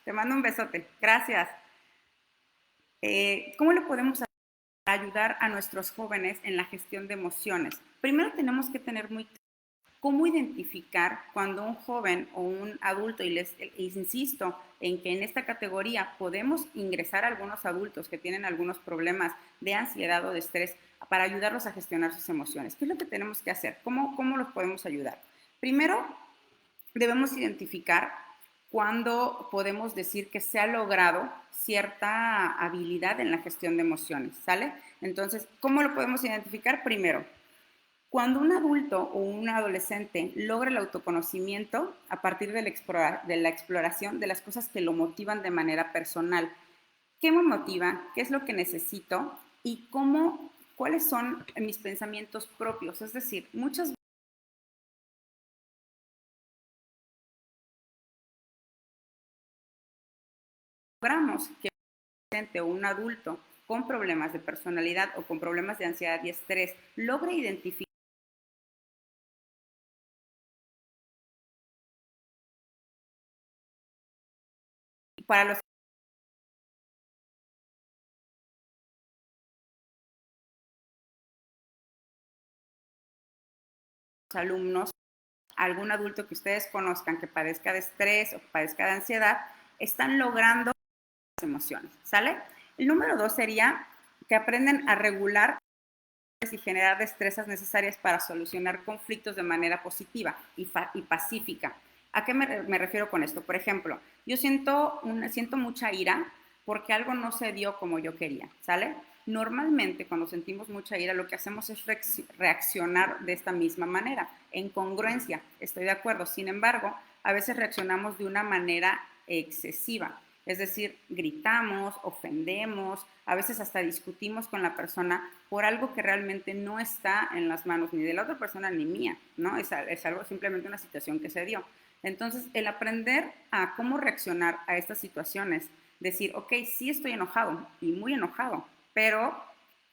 Te mando un besote. Gracias. ¿Cómo le podemos ayudar a nuestros jóvenes en la gestión de emociones? Primero tenemos que tener muy claro cómo identificar cuando un joven o un adulto, y les insisto en que en esta categoría podemos ingresar a algunos adultos que tienen algunos problemas de ansiedad o de estrés para ayudarlos a gestionar sus emociones. ¿Qué es lo que tenemos que hacer? ¿Cómo los podemos ayudar? Primero, debemos identificar cuándo podemos decir que se ha logrado cierta habilidad en la gestión de emociones, ¿sale? Entonces, ¿cómo lo podemos identificar? Primero, cuando un adulto o un adolescente logra el autoconocimiento a partir de la exploración de las cosas que lo motivan de manera personal. ¿Qué me motiva? ¿Qué es lo que necesito? ¿Y cuáles son mis pensamientos propios? Es decir, muchas veces logramos que un adolescente o un adulto con problemas de personalidad o con problemas de ansiedad y estrés logre identificar para los alumnos, algún adulto que ustedes conozcan que padezca de estrés o que padezca de ansiedad, están logrando las emociones, ¿sale? El número 2 sería que aprenden a regular y generar destrezas necesarias para solucionar conflictos de manera positiva y pacífica. ¿A qué me refiero con esto? Por ejemplo, yo siento mucha ira porque algo no se dio como yo quería, ¿sale? Normalmente cuando sentimos mucha ira lo que hacemos es reaccionar de esta misma manera, en congruencia, estoy de acuerdo. Sin embargo, a veces reaccionamos de una manera excesiva. Es decir, gritamos, ofendemos, a veces hasta discutimos con la persona por algo que realmente no está en las manos ni de la otra persona ni mía, ¿no? Es algo simplemente una situación que se dio. Entonces, el aprender a cómo reaccionar a estas situaciones, decir, ok, sí estoy enojado y muy enojado, pero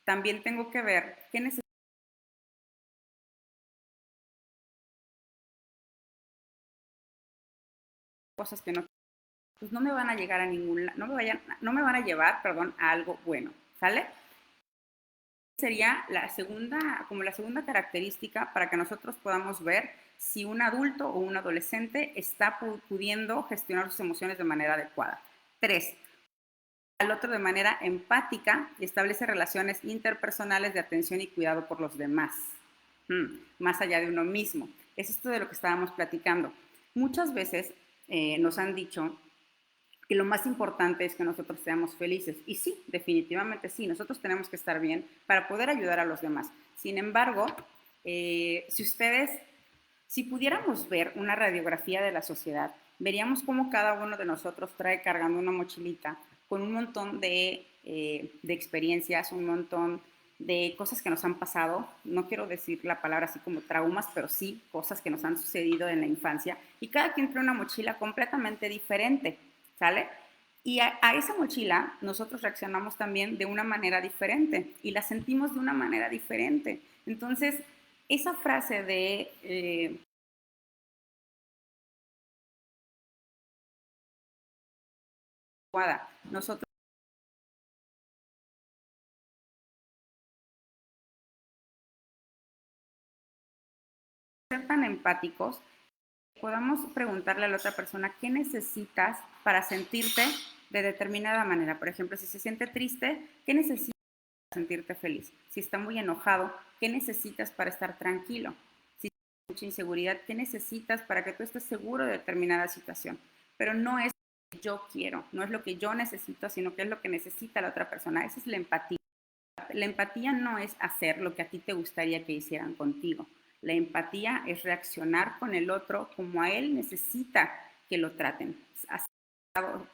también tengo que ver qué necesito, cosas que no, pues no me van a llegar a ningún, no me van a llevar, perdón, a algo bueno, ¿sale? Sería la segunda, como la segunda característica para que nosotros podamos ver si un adulto o un adolescente está pudiendo gestionar sus emociones de manera adecuada. 3, al otro de manera empática y establece relaciones interpersonales de atención y cuidado por los demás, más allá de uno mismo. Es esto de lo que estábamos platicando. Muchas veces nos han dicho que lo más importante es que nosotros seamos felices. Y sí, definitivamente sí, nosotros tenemos que estar bien para poder ayudar a los demás. Sin embargo, si pudiéramos ver una radiografía de la sociedad, veríamos cómo cada uno de nosotros trae cargando una mochilita con un montón de experiencias, un montón de cosas que nos han pasado. No quiero decir la palabra así como traumas, pero sí cosas que nos han sucedido en la infancia. Y cada quien trae una mochila completamente diferente, ¿sale? Y a esa mochila nosotros reaccionamos también de una manera diferente y la sentimos de una manera diferente. Entonces, esa frase de nosotros ser tan empáticos, podamos preguntarle a la otra persona qué necesitas para sentirte de determinada manera. Por ejemplo, si se siente triste, ¿qué necesitas para sentirte feliz? Si está muy enojado, ¿qué necesitas para estar tranquilo? Si tienes mucha inseguridad, ¿qué necesitas para que tú estés seguro de determinada situación? Pero no es lo que yo quiero, no es lo que yo necesito, sino que es lo que necesita la otra persona. Esa es la empatía. La empatía no es hacer lo que a ti te gustaría que hicieran contigo. La empatía es reaccionar con el otro como a él necesita que lo traten.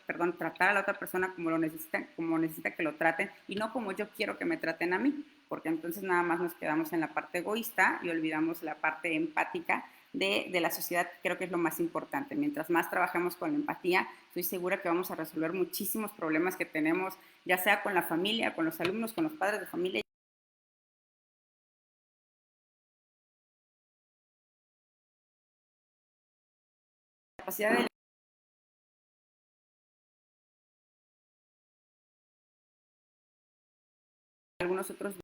Perdón, tratar a la otra persona como necesita que lo traten y no como yo quiero que me traten a mí, porque entonces nada más nos quedamos en la parte egoísta y olvidamos la parte empática de la sociedad. Creo que es lo más importante. Mientras más trabajemos con la empatía, estoy segura que vamos a resolver muchísimos problemas que tenemos, ya sea con la familia, con los alumnos, con los padres de familia. La capacidad de algunos otros.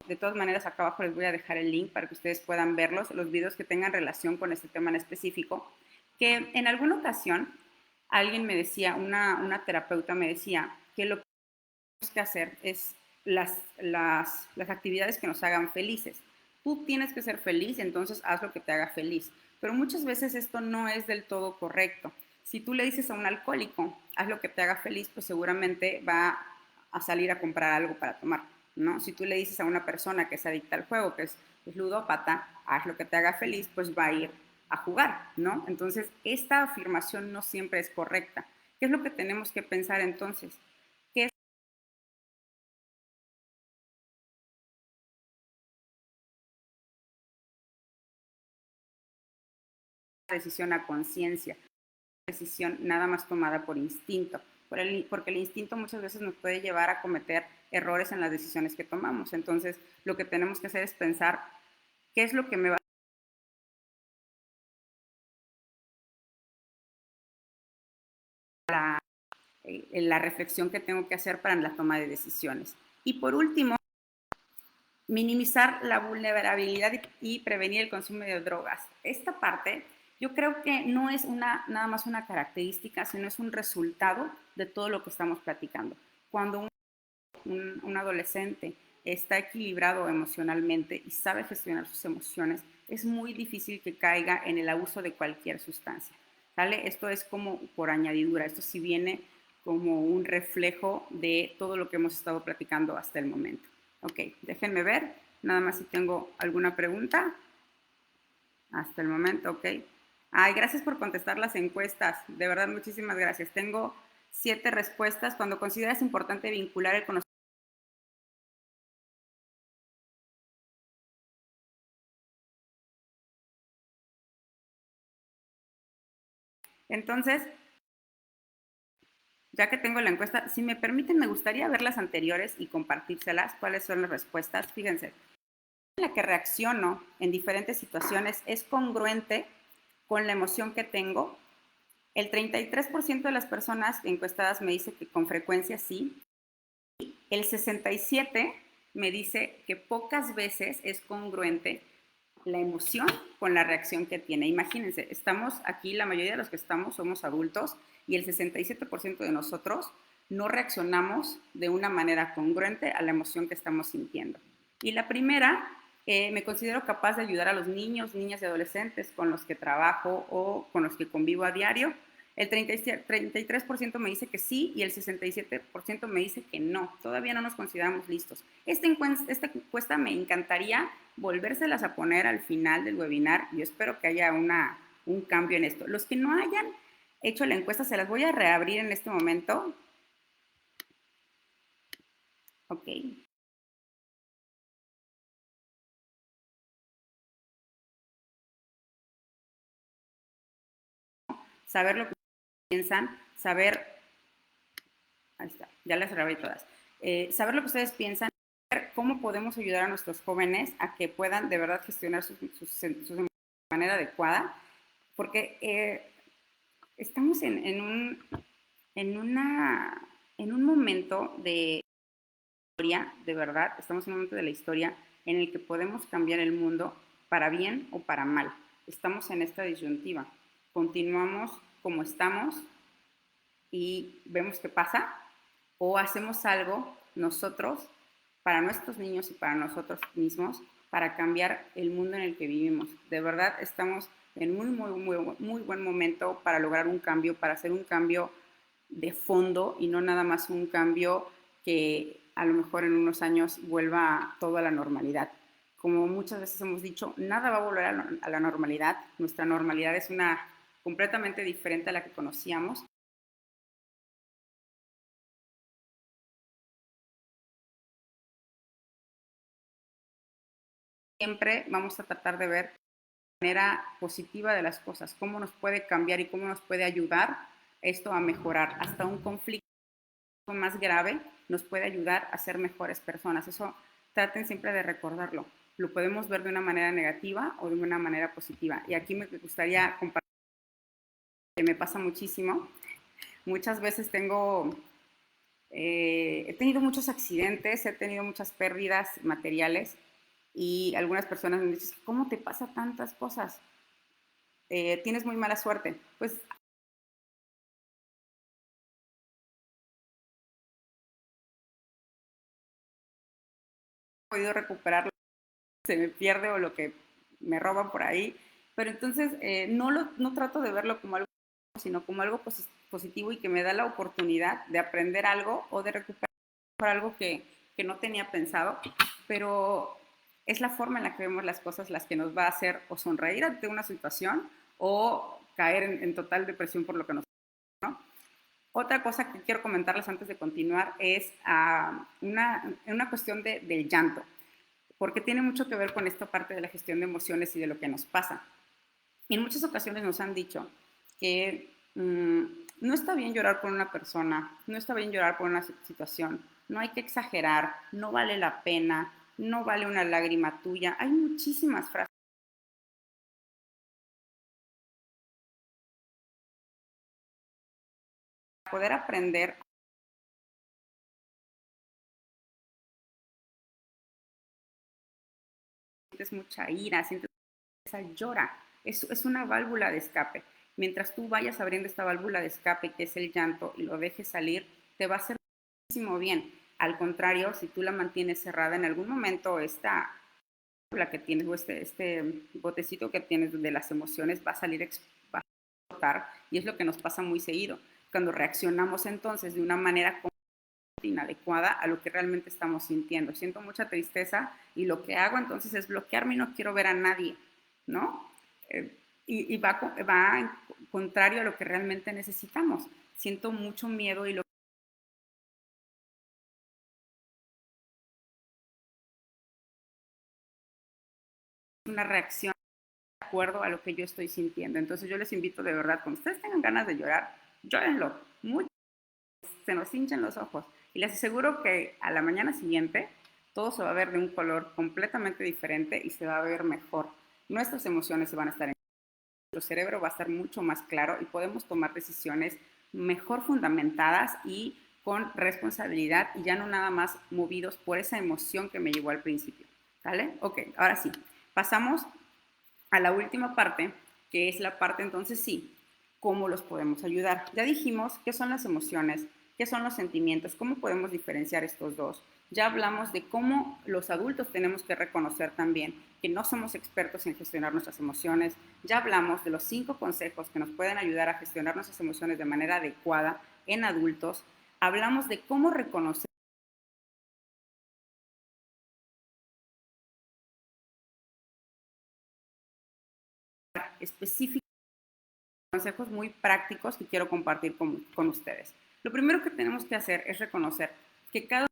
De todas maneras, acá abajo les voy a dejar el link para que ustedes puedan verlos, los videos que tengan relación con este tema en específico, que en alguna ocasión alguien me decía, una terapeuta me decía que lo que tenemos que hacer es las actividades que nos hagan felices. Tú tienes que ser feliz, entonces haz lo que te haga feliz. Pero muchas veces esto no es del todo correcto. Si tú le dices a un alcohólico, haz lo que te haga feliz, pues seguramente va a salir a comprar algo para tomar, ¿no? Si tú le dices a una persona que es adicta al juego, que es ludópata, haz lo que te haga feliz, pues va a ir a jugar, ¿no? Entonces, esta afirmación no siempre es correcta. ¿Qué es lo que tenemos que pensar entonces? ¿Qué es la decisión a conciencia? Decisión nada más tomada por instinto, porque el instinto muchas veces nos puede llevar a cometer errores en las decisiones que tomamos. Entonces, lo que tenemos que hacer es pensar qué es lo que me va a la reflexión que tengo que hacer para la toma de decisiones. Y por último, minimizar la vulnerabilidad y prevenir el consumo de drogas. Esta parte yo creo que no es nada más una característica, sino es un resultado de todo lo que estamos platicando. Cuando un adolescente está equilibrado emocionalmente y sabe gestionar sus emociones, es muy difícil que caiga en el abuso de cualquier sustancia. ¿Sale? Esto es como por añadidura, esto sí viene como un reflejo de todo lo que hemos estado platicando hasta el momento. Ok, déjenme ver, nada más si tengo alguna pregunta. Hasta el momento, ok. Ay, gracias por contestar las encuestas. De verdad, muchísimas gracias. Tengo 7 respuestas. Cuando consideras importante vincular el conocimiento. Entonces, ya que tengo la encuesta, si me permiten, me gustaría ver las anteriores y compartírselas. ¿Cuáles son las respuestas? Fíjense, la que reacciono en diferentes situaciones es congruente con la emoción que tengo. El 33% de las personas encuestadas me dice que con frecuencia sí. El 67% me dice que pocas veces es congruente la emoción con la reacción que tiene. Imagínense, estamos aquí, la mayoría de los que estamos somos adultos y el 67% de nosotros no reaccionamos de una manera congruente a la emoción que estamos sintiendo. Y la primera, me considero capaz de ayudar a los niños, niñas y adolescentes con los que trabajo o con los que convivo a diario. El 33% me dice que sí y el 67% me dice que no. Todavía no nos consideramos listos. Esta encuesta me encantaría volvérselas a poner al final del webinar. Yo espero que haya un cambio en esto. Los que no hayan hecho la encuesta, se las voy a reabrir en este momento. Ok. Saber lo que piensan, saber, ahí está, ya las reabrí todas. Saber lo que ustedes piensan, saber cómo podemos ayudar a nuestros jóvenes a que puedan de verdad gestionar sus emociones de manera adecuada, porque estamos en un momento de historia, de verdad, estamos en un momento de la historia en el que podemos cambiar el mundo para bien o para mal. Estamos en esta disyuntiva. Continuamos como estamos y vemos qué pasa, o hacemos algo nosotros para nuestros niños y para nosotros mismos para cambiar el mundo en el que vivimos. De verdad, estamos en muy buen momento para lograr un cambio, para hacer un cambio de fondo y no nada más un cambio que a lo mejor en unos años vuelva todo a la normalidad. Como muchas veces hemos dicho, nada va a volver a la normalidad. Nuestra normalidad es una completamente diferente a la que conocíamos. Siempre vamos a tratar de ver la manera positiva de las cosas, cómo nos puede cambiar y cómo nos puede ayudar esto a mejorar. Hasta un conflicto más grave nos puede ayudar a ser mejores personas. Eso traten siempre de recordarlo. Lo podemos ver de una manera negativa o de una manera positiva. Y aquí me gustaría compartir que me pasa muchísimo. Muchas veces he tenido muchos accidentes, he tenido muchas pérdidas materiales y algunas personas me dicen, ¿cómo te pasa tantas cosas? Tienes muy mala suerte. Pues he podido recuperarlo, se me pierde o lo que me roban por ahí, pero entonces no trato de verlo como algo, sino como algo positivo y que me da la oportunidad de aprender algo o de recuperar algo que no tenía pensado, pero es la forma en la que vemos las cosas las que nos va a hacer o sonreír ante una situación o caer en total depresión por lo que nos pasa, ¿no? Otra cosa que quiero comentarles antes de continuar es una cuestión del llanto, porque tiene mucho que ver con esta parte de la gestión de emociones y de lo que nos pasa. Y en muchas ocasiones nos han dicho que no está bien llorar por una persona, no está bien llorar por una situación, no hay que exagerar, no vale la pena, no vale una lágrima tuya. Hay muchísimas frases. Para poder aprender, sientes mucha ira, sientes esa llora, es una válvula de escape. Mientras tú vayas abriendo esta válvula de escape, que es el llanto, y lo dejes salir, te va a hacer muchísimo bien. Al contrario, si tú la mantienes cerrada, en algún momento esta la que tienes o este botecito que tienes de las emociones va a salir, va a explotar y es lo que nos pasa muy seguido. cuando reaccionamos entonces de una manera inadecuada a lo que realmente estamos sintiendo. Siento mucha tristeza y lo que hago entonces es bloquearme y no quiero ver a nadie, ¿no? Y va en contrario a lo que realmente necesitamos. Siento mucho miedo y una reacción de acuerdo a lo que yo estoy sintiendo. Entonces yo les invito de verdad, cuando ustedes tengan ganas de llorar, llórenlo, mucho, se nos hinchan los ojos. Y les aseguro que a la mañana siguiente todo se va a ver de un color completamente diferente y se va a ver mejor. Nuestras emociones se van a estar en nuestro cerebro, va a estar mucho más claro y podemos tomar decisiones mejor fundamentadas y con responsabilidad y ya no nada más movidos por esa emoción que me llevó al principio. ¿Vale? Ok, ahora sí, pasamos a la última parte, que es la parte entonces sí, cómo los podemos ayudar. Ya dijimos qué son las emociones, qué son los sentimientos, cómo podemos diferenciar estos dos. Ya hablamos de cómo los adultos tenemos que reconocer también que no somos expertos en gestionar nuestras emociones. Ya hablamos de los 5 consejos que nos pueden ayudar a gestionar nuestras emociones de manera adecuada en adultos. Hablamos de cómo reconocer específicamente consejos muy prácticos que quiero compartir con ustedes. Lo primero que tenemos que hacer es reconocer que cada uno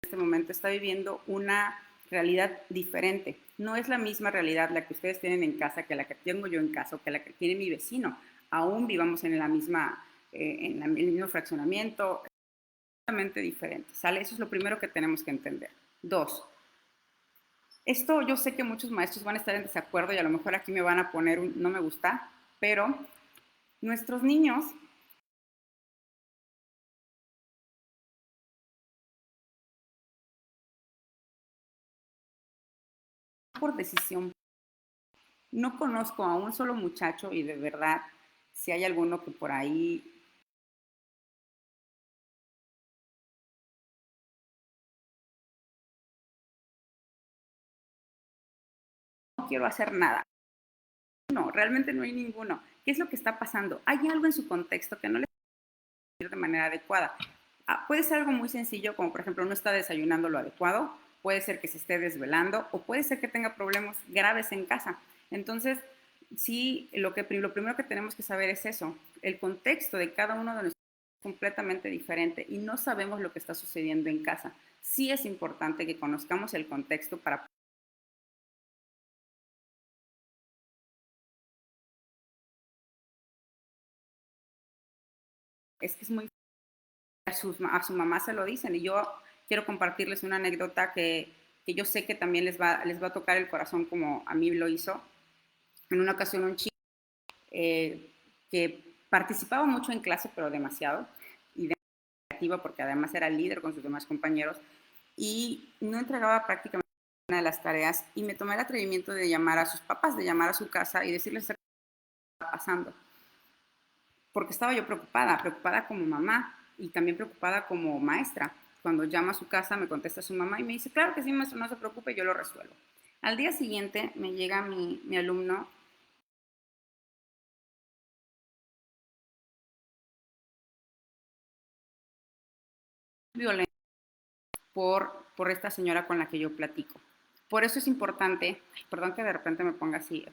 en este momento está viviendo una realidad diferente. No es la misma realidad la que ustedes tienen en casa que la que tengo yo en casa o que la que tiene mi vecino. Aún vivamos en la misma, en el mismo fraccionamiento, completamente diferente, ¿sale? Eso es lo primero que tenemos que entender. Dos, esto yo sé que muchos maestros van a estar en desacuerdo y a lo mejor aquí me van a poner un no me gusta, pero nuestros niños por decisión. No conozco a un solo muchacho y de verdad, si hay alguno que por ahí no quiero hacer nada. No, realmente no hay ninguno. ¿Qué es lo que está pasando? Hay algo en su contexto que no le puede de manera adecuada. Puede ser algo muy sencillo, como por ejemplo no está desayunando lo adecuado, puede ser que se esté desvelando o puede ser que tenga problemas graves en casa. Entonces, sí, lo primero que tenemos que saber es eso, el contexto de cada uno de nosotros es completamente diferente y no sabemos lo que está sucediendo en casa. Sí es importante que conozcamos el contexto para... Es que es muy... A su mamá se lo dicen y yo quiero compartirles una anécdota que yo sé que también les va a tocar el corazón como a mí lo hizo. En una ocasión un chico eh, que participaba mucho en clase, pero demasiado, y de activa porque además era líder con sus demás compañeros, y no entregaba prácticamente una de las tareas, y me tomé el atrevimiento de llamar a sus papás, de llamar a su casa y decirles qué estaba pasando, porque estaba yo preocupada, preocupada como mamá y también preocupada como maestra. Cuando llama a su casa, me contesta su mamá y me dice, claro que sí, maestro, no se preocupe, yo lo resuelvo. Al día siguiente me llega mi alumno violento por esta señora con la que yo platico. Por eso es importante, perdón que de repente me ponga así,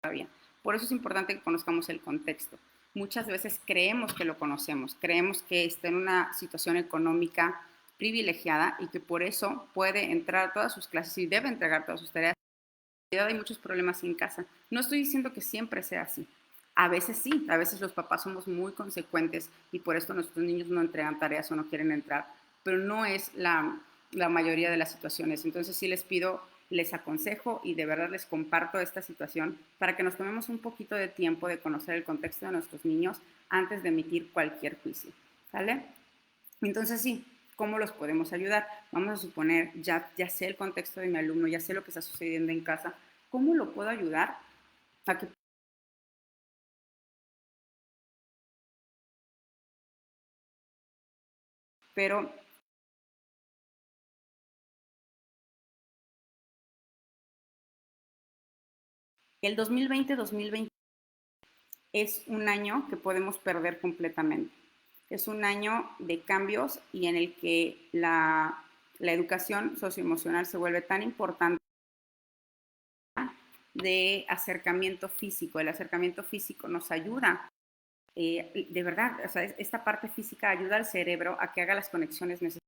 todavía, por eso es importante que conozcamos el contexto. Muchas veces creemos que lo conocemos, creemos que está en una situación económica privilegiada y que por eso puede entrar a todas sus clases y debe entregar todas sus tareas. En realidad hay muchos problemas en casa. No estoy diciendo que siempre sea así. A veces sí, a veces los papás somos muy consecuentes y por esto nuestros niños no entregan tareas o no quieren entrar, pero no es la mayoría de las situaciones. Entonces sí les pido, les aconsejo y de verdad les comparto esta situación para que nos tomemos un poquito de tiempo de conocer el contexto de nuestros niños antes de emitir cualquier juicio. ¿Vale? Entonces sí, ¿cómo los podemos ayudar? Vamos a suponer, ya sé el contexto de mi alumno, ya sé lo que está sucediendo en casa, ¿cómo lo puedo ayudar a que... Pero el 2020-2020 es un año que podemos perder completamente. Es un año de cambios y en el que la educación socioemocional se vuelve tan importante de acercamiento físico. El acercamiento físico nos ayuda, de verdad, o sea, esta parte física ayuda al cerebro a que haga las conexiones necesarias.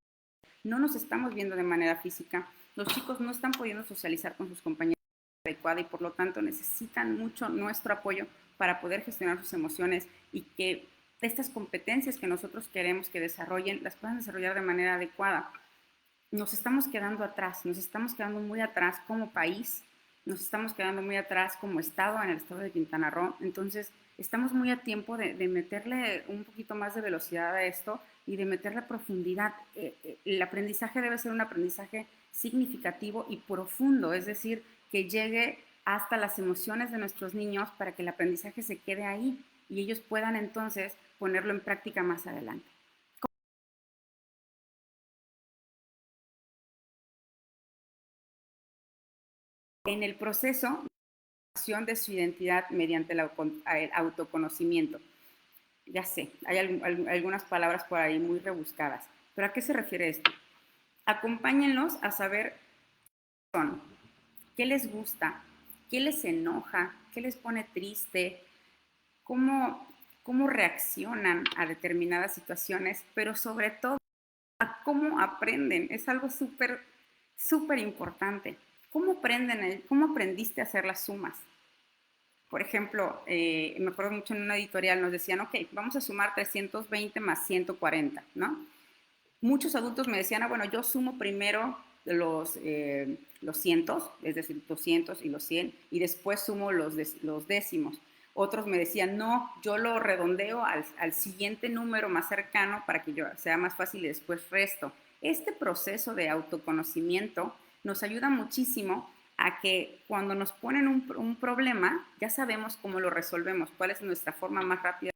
No nos estamos viendo de manera física, los chicos no están pudiendo socializar con sus compañeros de manera adecuada y por lo tanto necesitan mucho nuestro apoyo para poder gestionar sus emociones y que estas competencias que nosotros queremos que desarrollen las puedan desarrollar de manera adecuada. Nos estamos quedando atrás, nos estamos quedando muy atrás como país, nos estamos quedando muy atrás como estado, en el estado de Quintana Roo. Entonces, estamos muy a tiempo de meterle un poquito más de velocidad a esto y de meterle profundidad. El aprendizaje debe ser un aprendizaje significativo y profundo, es decir, que llegue hasta las emociones de nuestros niños para que el aprendizaje se quede ahí y ellos puedan entonces ponerlo en práctica más adelante. En el proceso de su identidad mediante el autoconocimiento. Ya sé, hay algunas palabras por ahí muy rebuscadas, pero ¿a qué se refiere esto? Acompáñenlos a saber qué son, qué les gusta, qué les enoja, qué les pone triste, cómo, cómo reaccionan a determinadas situaciones, pero sobre todo a cómo aprenden. Es algo súper, súper importante. ¿Cómo aprenden? ¿Cómo aprendiste a hacer las sumas? Por ejemplo, me acuerdo mucho en una editorial nos decían, ok, vamos a sumar 320 más 140, ¿no? Muchos adultos me decían, bueno, yo sumo primero los cientos, es decir, 200 y los 100, y después sumo los décimos. Otros me decían, no, yo lo redondeo al siguiente número más cercano para que sea más fácil y después resto. Este proceso de autoconocimiento nos ayuda muchísimo a que cuando nos ponen un problema, ya sabemos cómo lo resolvemos, cuál es nuestra forma más rápida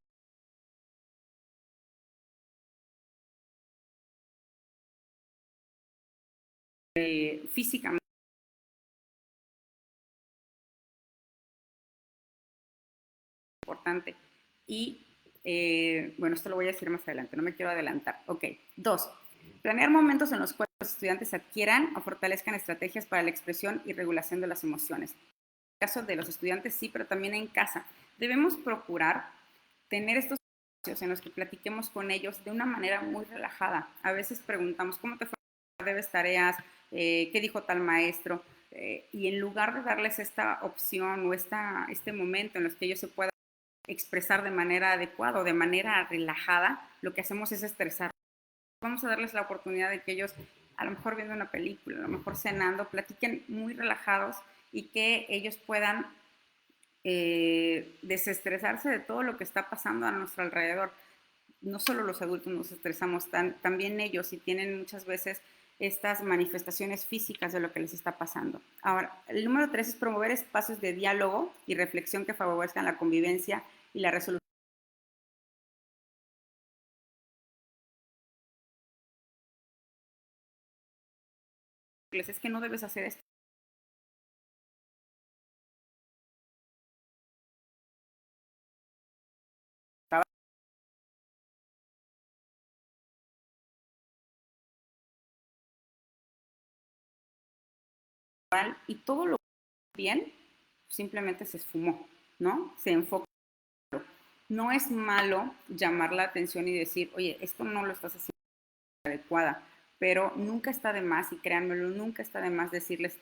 físicamente importante. Y bueno, esto lo voy a decir más adelante, no me quiero adelantar. Ok, 2. Planear momentos en los cuales los estudiantes adquieran o fortalezcan estrategias para la expresión y regulación de las emociones. En el caso de los estudiantes sí, pero también en casa. Debemos procurar tener estos espacios en los que platiquemos con ellos de una manera muy relajada. A veces preguntamos, ¿cómo te fue? ¿Debes tareas? ¿Qué dijo tal maestro? Y en lugar de darles esta opción o este momento en los que ellos se puedan expresar de manera adecuada o de manera relajada, lo que hacemos es estresar. Vamos a darles la oportunidad de que ellos, a lo mejor viendo una película, a lo mejor cenando, platiquen muy relajados y que ellos puedan desestresarse de todo lo que está pasando a nuestro alrededor. No solo los adultos nos estresamos, también ellos, y tienen muchas veces estas manifestaciones físicas de lo que les está pasando. Ahora, el número 3 es promover espacios de diálogo y reflexión que favorezcan la convivencia y la resolución. Es que no debes hacer esto. Y todo lo bien simplemente se esfumó, ¿no? Se enfocó. No es malo llamar la atención y decir, oye, esto no lo estás haciendo adecuada, pero nunca está de más, y créanmelo, nunca está de más decirles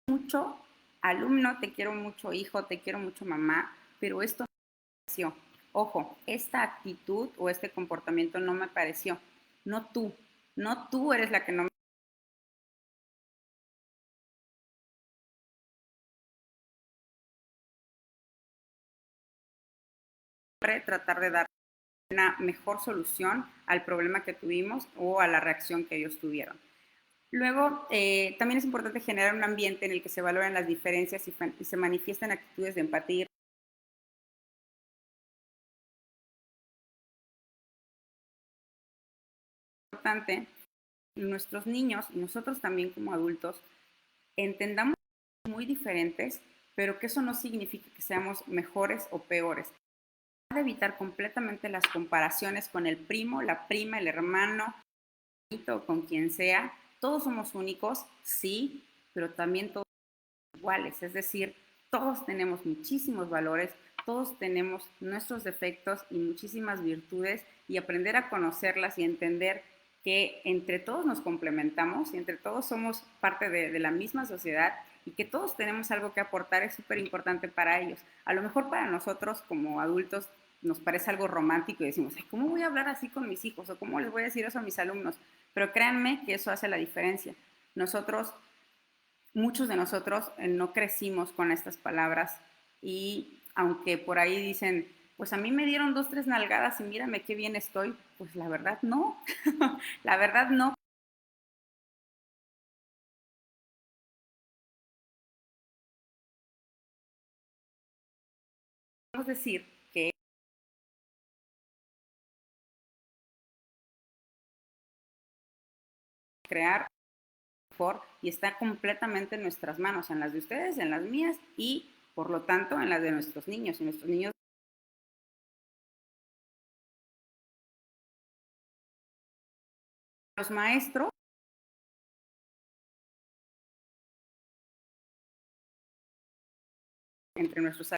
mucho, alumno, te quiero mucho, hijo, te quiero mucho, mamá, pero esto no me pareció. Ojo, esta actitud o este comportamiento no me pareció. No tú, no tú eres la que no me tratar de dar una mejor solución al problema que tuvimos o a la reacción que ellos tuvieron. Luego, también es importante generar un ambiente en el que se valoren las diferencias y se manifiesten actitudes de empatía. Es importante que nuestros niños y nosotros también como adultos entendamos que somos muy diferentes, pero que eso no significa que seamos mejores o peores. de evitar completamente las comparaciones con el primo, la prima, el hermano, o con quien sea. Todos somos únicos, sí, pero también todos iguales, es decir, todos tenemos muchísimos valores, todos tenemos nuestros defectos y muchísimas virtudes y aprender a conocerlas y entender que entre todos nos complementamos y entre todos somos parte de la misma sociedad y que todos tenemos algo que aportar es súper importante para ellos. A lo mejor para nosotros como adultos nos parece algo romántico y decimos, ¿cómo voy a hablar así con mis hijos? ¿O cómo les voy a decir eso a mis alumnos? Pero créanme que eso hace la diferencia. Nosotros muchos de nosotros no crecimos con estas palabras y aunque por ahí dicen, pues a mí me dieron 2, 3 nalgadas y mírame qué bien estoy, pues la verdad no, la verdad no. Podemos decir que crear mejor y está completamente en nuestras manos, en las de ustedes, en las mías y por lo tanto en las de nuestros niños y nuestros niños. Los maestros, entre nuestros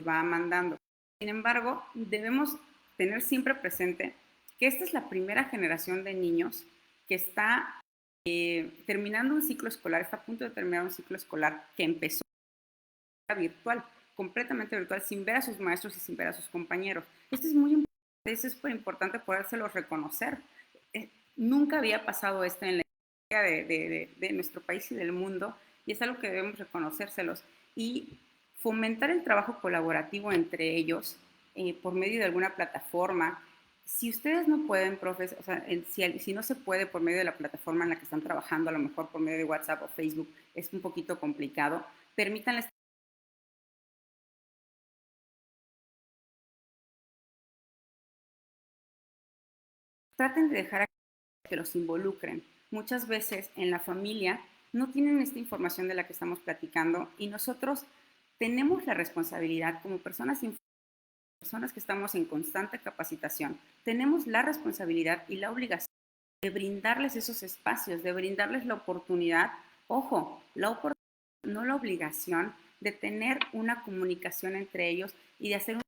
va mandando. Sin embargo, debemos tener siempre presente que esta es la primera generación de niños que está terminando un ciclo escolar, está a punto de terminar un ciclo escolar que empezó virtual, completamente virtual, sin ver a sus maestros y sin ver a sus compañeros. Esto es muy importante, es súper importante podérselos reconocer. Nunca había pasado esto en la historia de nuestro país y del mundo y es algo que debemos reconocérselos y fomentar el trabajo colaborativo entre ellos por medio de alguna plataforma. Si ustedes no pueden, profes, o sea, si no se puede por medio de la plataforma en la que están trabajando, a lo mejor por medio de WhatsApp o Facebook, es un poquito complicado, permítanles. Traten de dejar que los involucren. Muchas veces en la familia no tienen esta información de la que estamos platicando y nosotros tenemos la responsabilidad como personas que estamos en constante capacitación, tenemos la responsabilidad y la obligación de brindarles esos espacios, de brindarles la oportunidad, ojo, la oportunidad, no la obligación de tener una comunicación entre ellos y de hacer un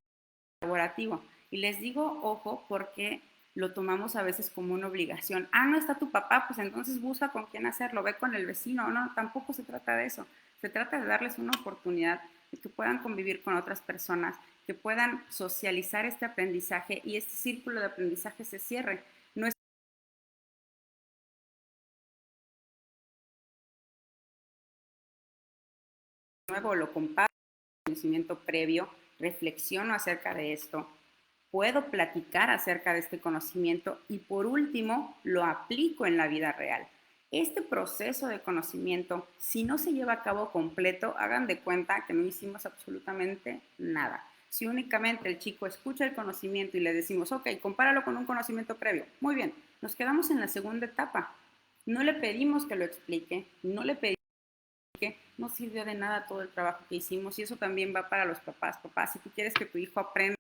colaborativo. Y les digo, ojo, porque lo tomamos a veces como una obligación. Ah, no está tu papá, pues entonces busca con quién hacerlo, ve con el vecino. No, tampoco se trata de eso. Se trata de darles una oportunidad de que puedan convivir con otras personas, que puedan socializar este aprendizaje y este círculo de aprendizaje se cierre. No es nuevo, lo comparto, conocimiento previo, reflexiono acerca de esto, puedo platicar acerca de este conocimiento y por último lo aplico en la vida real. Este proceso de conocimiento, si no se lleva a cabo completo, hagan de cuenta que no hicimos absolutamente nada. Si únicamente el chico escucha el conocimiento y le decimos, ok, compáralo con un conocimiento previo, muy bien, nos quedamos en la segunda etapa. No le pedimos que lo explique, no le pedimos que no sirvió de nada todo el trabajo que hicimos y eso también va para los papás. Papás, si tú quieres que tu hijo aprenda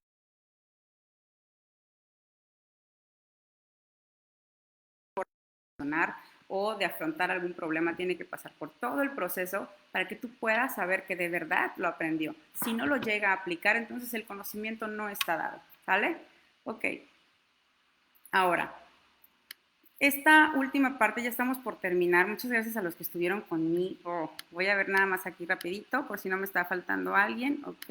o de afrontar algún problema, tiene que pasar por todo el proceso para que tú puedas saber que de verdad lo aprendió. Si no lo llega a aplicar, entonces el conocimiento no está dado, ¿sale? Ok, ahora, esta última parte ya estamos por terminar. Muchas gracias a los que estuvieron conmigo. Voy a ver nada más aquí rapidito, por si no me está faltando alguien, ok.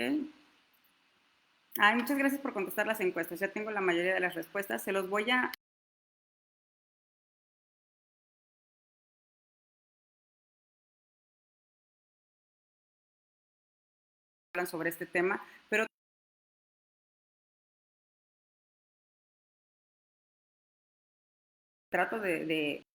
Ay, muchas gracias por contestar las encuestas. Ya tengo la mayoría de las respuestas. Se los voy a hablar sobre este tema, pero trato de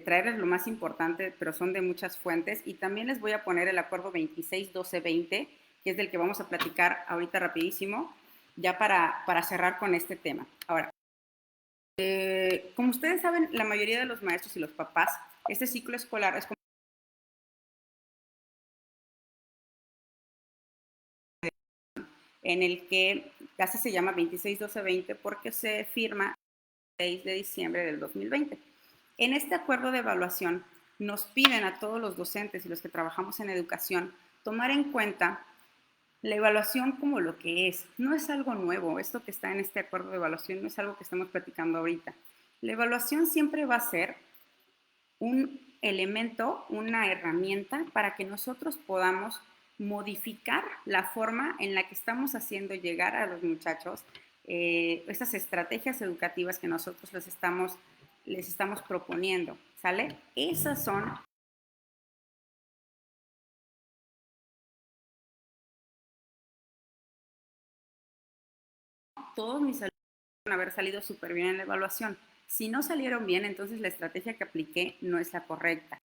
traerles lo más importante, pero son de muchas fuentes. Y también les voy a poner el acuerdo 26-12-20, que es del que vamos a platicar ahorita rapidísimo, ya para cerrar con este tema. Ahora, como ustedes saben, la mayoría de los maestros y los papás, este ciclo escolar es como en el que casi se llama 26-12-20 porque se firma el 6 de diciembre del 2020. En este acuerdo de evaluación nos piden a todos los docentes y los que trabajamos en educación tomar en cuenta la evaluación como lo que es. No es algo nuevo, esto que está en este acuerdo de evaluación no es algo que estamos platicando ahorita. La evaluación siempre va a ser un elemento, una herramienta para que nosotros podamos modificar la forma en la que estamos haciendo llegar a los muchachos esas estrategias educativas que nosotros les estamos proponiendo, ¿sale? Esas son todos mis alumnos haber salido súper bien en la evaluación. Si no salieron bien, entonces la estrategia que apliqué no es la correcta.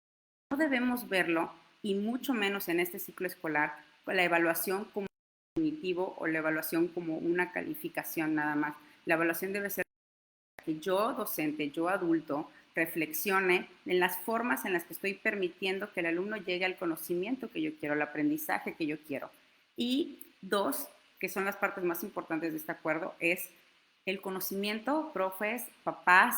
No debemos verlo, y mucho menos en este ciclo escolar, la evaluación como definitivo o la evaluación como una calificación nada más. La evaluación debe ser que yo, docente, yo adulto, reflexione en las formas en las que estoy permitiendo que el alumno llegue al conocimiento que yo quiero, al aprendizaje que yo quiero. Y dos, que son las partes más importantes de este acuerdo, es el conocimiento, profes, papás,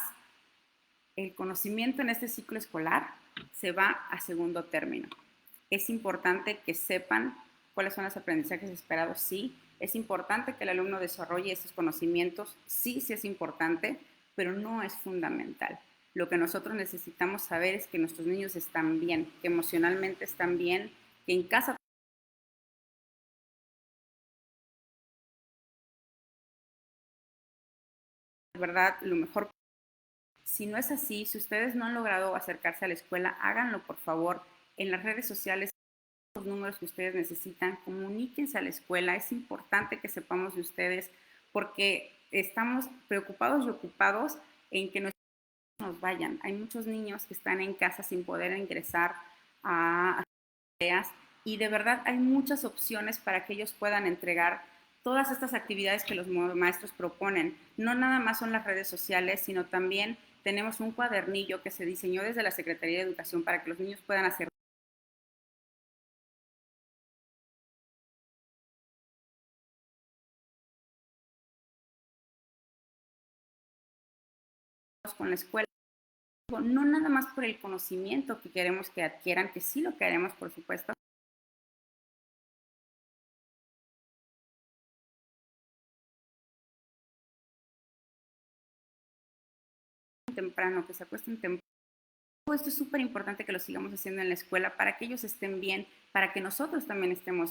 el conocimiento en este ciclo escolar se va a segundo término. Es importante que sepan cuáles son los aprendizajes esperados, sí. Es importante que el alumno desarrolle esos conocimientos, sí, sí es importante, pero no es fundamental. Lo que nosotros necesitamos saber es que nuestros niños están bien, que emocionalmente están bien, que en casa, de verdad, lo mejor. Si no es así, si ustedes no han logrado acercarse a la escuela, háganlo por favor en las redes sociales, los números que ustedes necesitan, comuníquense a la escuela, es importante que sepamos de ustedes porque estamos preocupados y ocupados en que nuestros niños nos vayan. Hay muchos niños que están en casa sin poder ingresar a tareas y de verdad hay muchas opciones para que ellos puedan entregar todas estas actividades que los maestros proponen. No nada más son las redes sociales, sino también tenemos un cuadernillo que se diseñó desde la Secretaría de Educación para que los niños puedan hacer con la escuela. No nada más por el conocimiento que queremos que adquieran, que sí lo queremos, por supuesto, temprano, que se acuesten temprano. Todo esto es súper importante que lo sigamos haciendo en la escuela para que ellos estén bien, para que nosotros también estemos.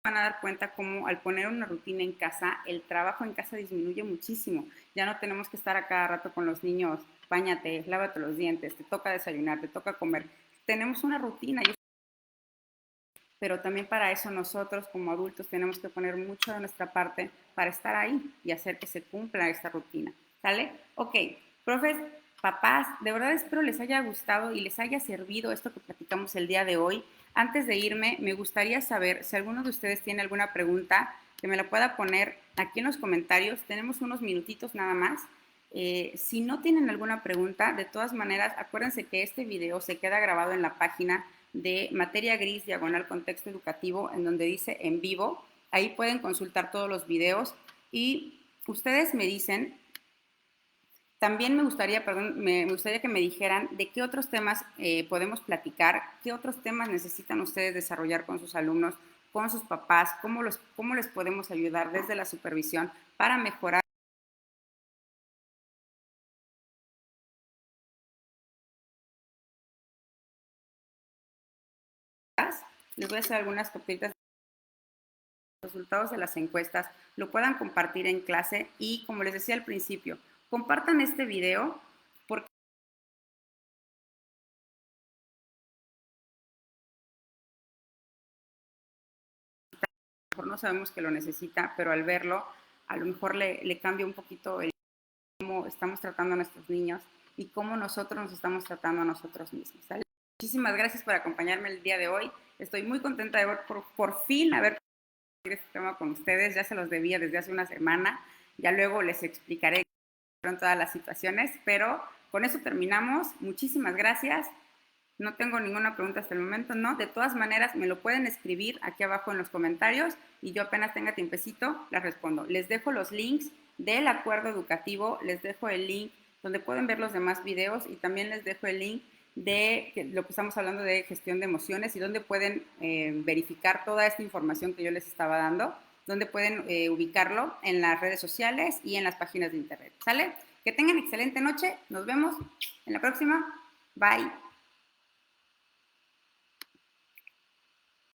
Van a dar cuenta cómo al poner una rutina en casa, el trabajo en casa disminuye muchísimo. Ya no tenemos que estar a cada rato con los niños, báñate, lávate los dientes, te toca desayunar, te toca comer. Tenemos una rutina, pero también para eso nosotros como adultos tenemos que poner mucho de nuestra parte para estar ahí y hacer que se cumpla esta rutina. ¿Sale? Ok, profes, papás, de verdad espero les haya gustado y les haya servido esto que platicamos el día de hoy. Antes de irme, me gustaría saber si alguno de ustedes tiene alguna pregunta que me la pueda poner aquí en los comentarios. Tenemos unos minutitos nada más. Si no tienen alguna pregunta, de todas maneras, acuérdense que este video se queda grabado en la página de Materia Gris Diagonal Contexto Educativo, en donde dice en vivo. Ahí pueden consultar todos los videos y ustedes me dicen. También me gustaría que me dijeran de qué otros temas podemos platicar, qué otros temas necesitan ustedes desarrollar con sus alumnos, con sus papás, cómo les podemos ayudar desde la supervisión para mejorar. Les voy a hacer algunas copitas de los resultados de las encuestas, lo puedan compartir en clase y, como les decía al principio, compartan este video porque a lo mejor no sabemos que lo necesita, pero al verlo, a lo mejor le cambia un poquito el cómo estamos tratando a nuestros niños y cómo nosotros nos estamos tratando a nosotros mismos. ¿Sale? Muchísimas gracias por acompañarme el día de hoy. Estoy muy contenta de ver por fin haber este tema con ustedes. Ya se los debía desde hace una semana. Ya luego les explicaré todas las situaciones, pero con eso terminamos. Muchísimas gracias. No tengo ninguna pregunta hasta el momento, ¿no? De todas maneras, me lo pueden escribir aquí abajo en los comentarios y yo apenas tenga tiempecito, las respondo. Les dejo los links del acuerdo educativo, les dejo el link donde pueden ver los demás videos y también les dejo el link de lo que estamos hablando de gestión de emociones y donde pueden verificar toda esta información que yo les estaba dando, donde pueden ubicarlo en las redes sociales y en las páginas de internet. ¿Sale? Que tengan excelente noche. Nos vemos en la próxima. Bye.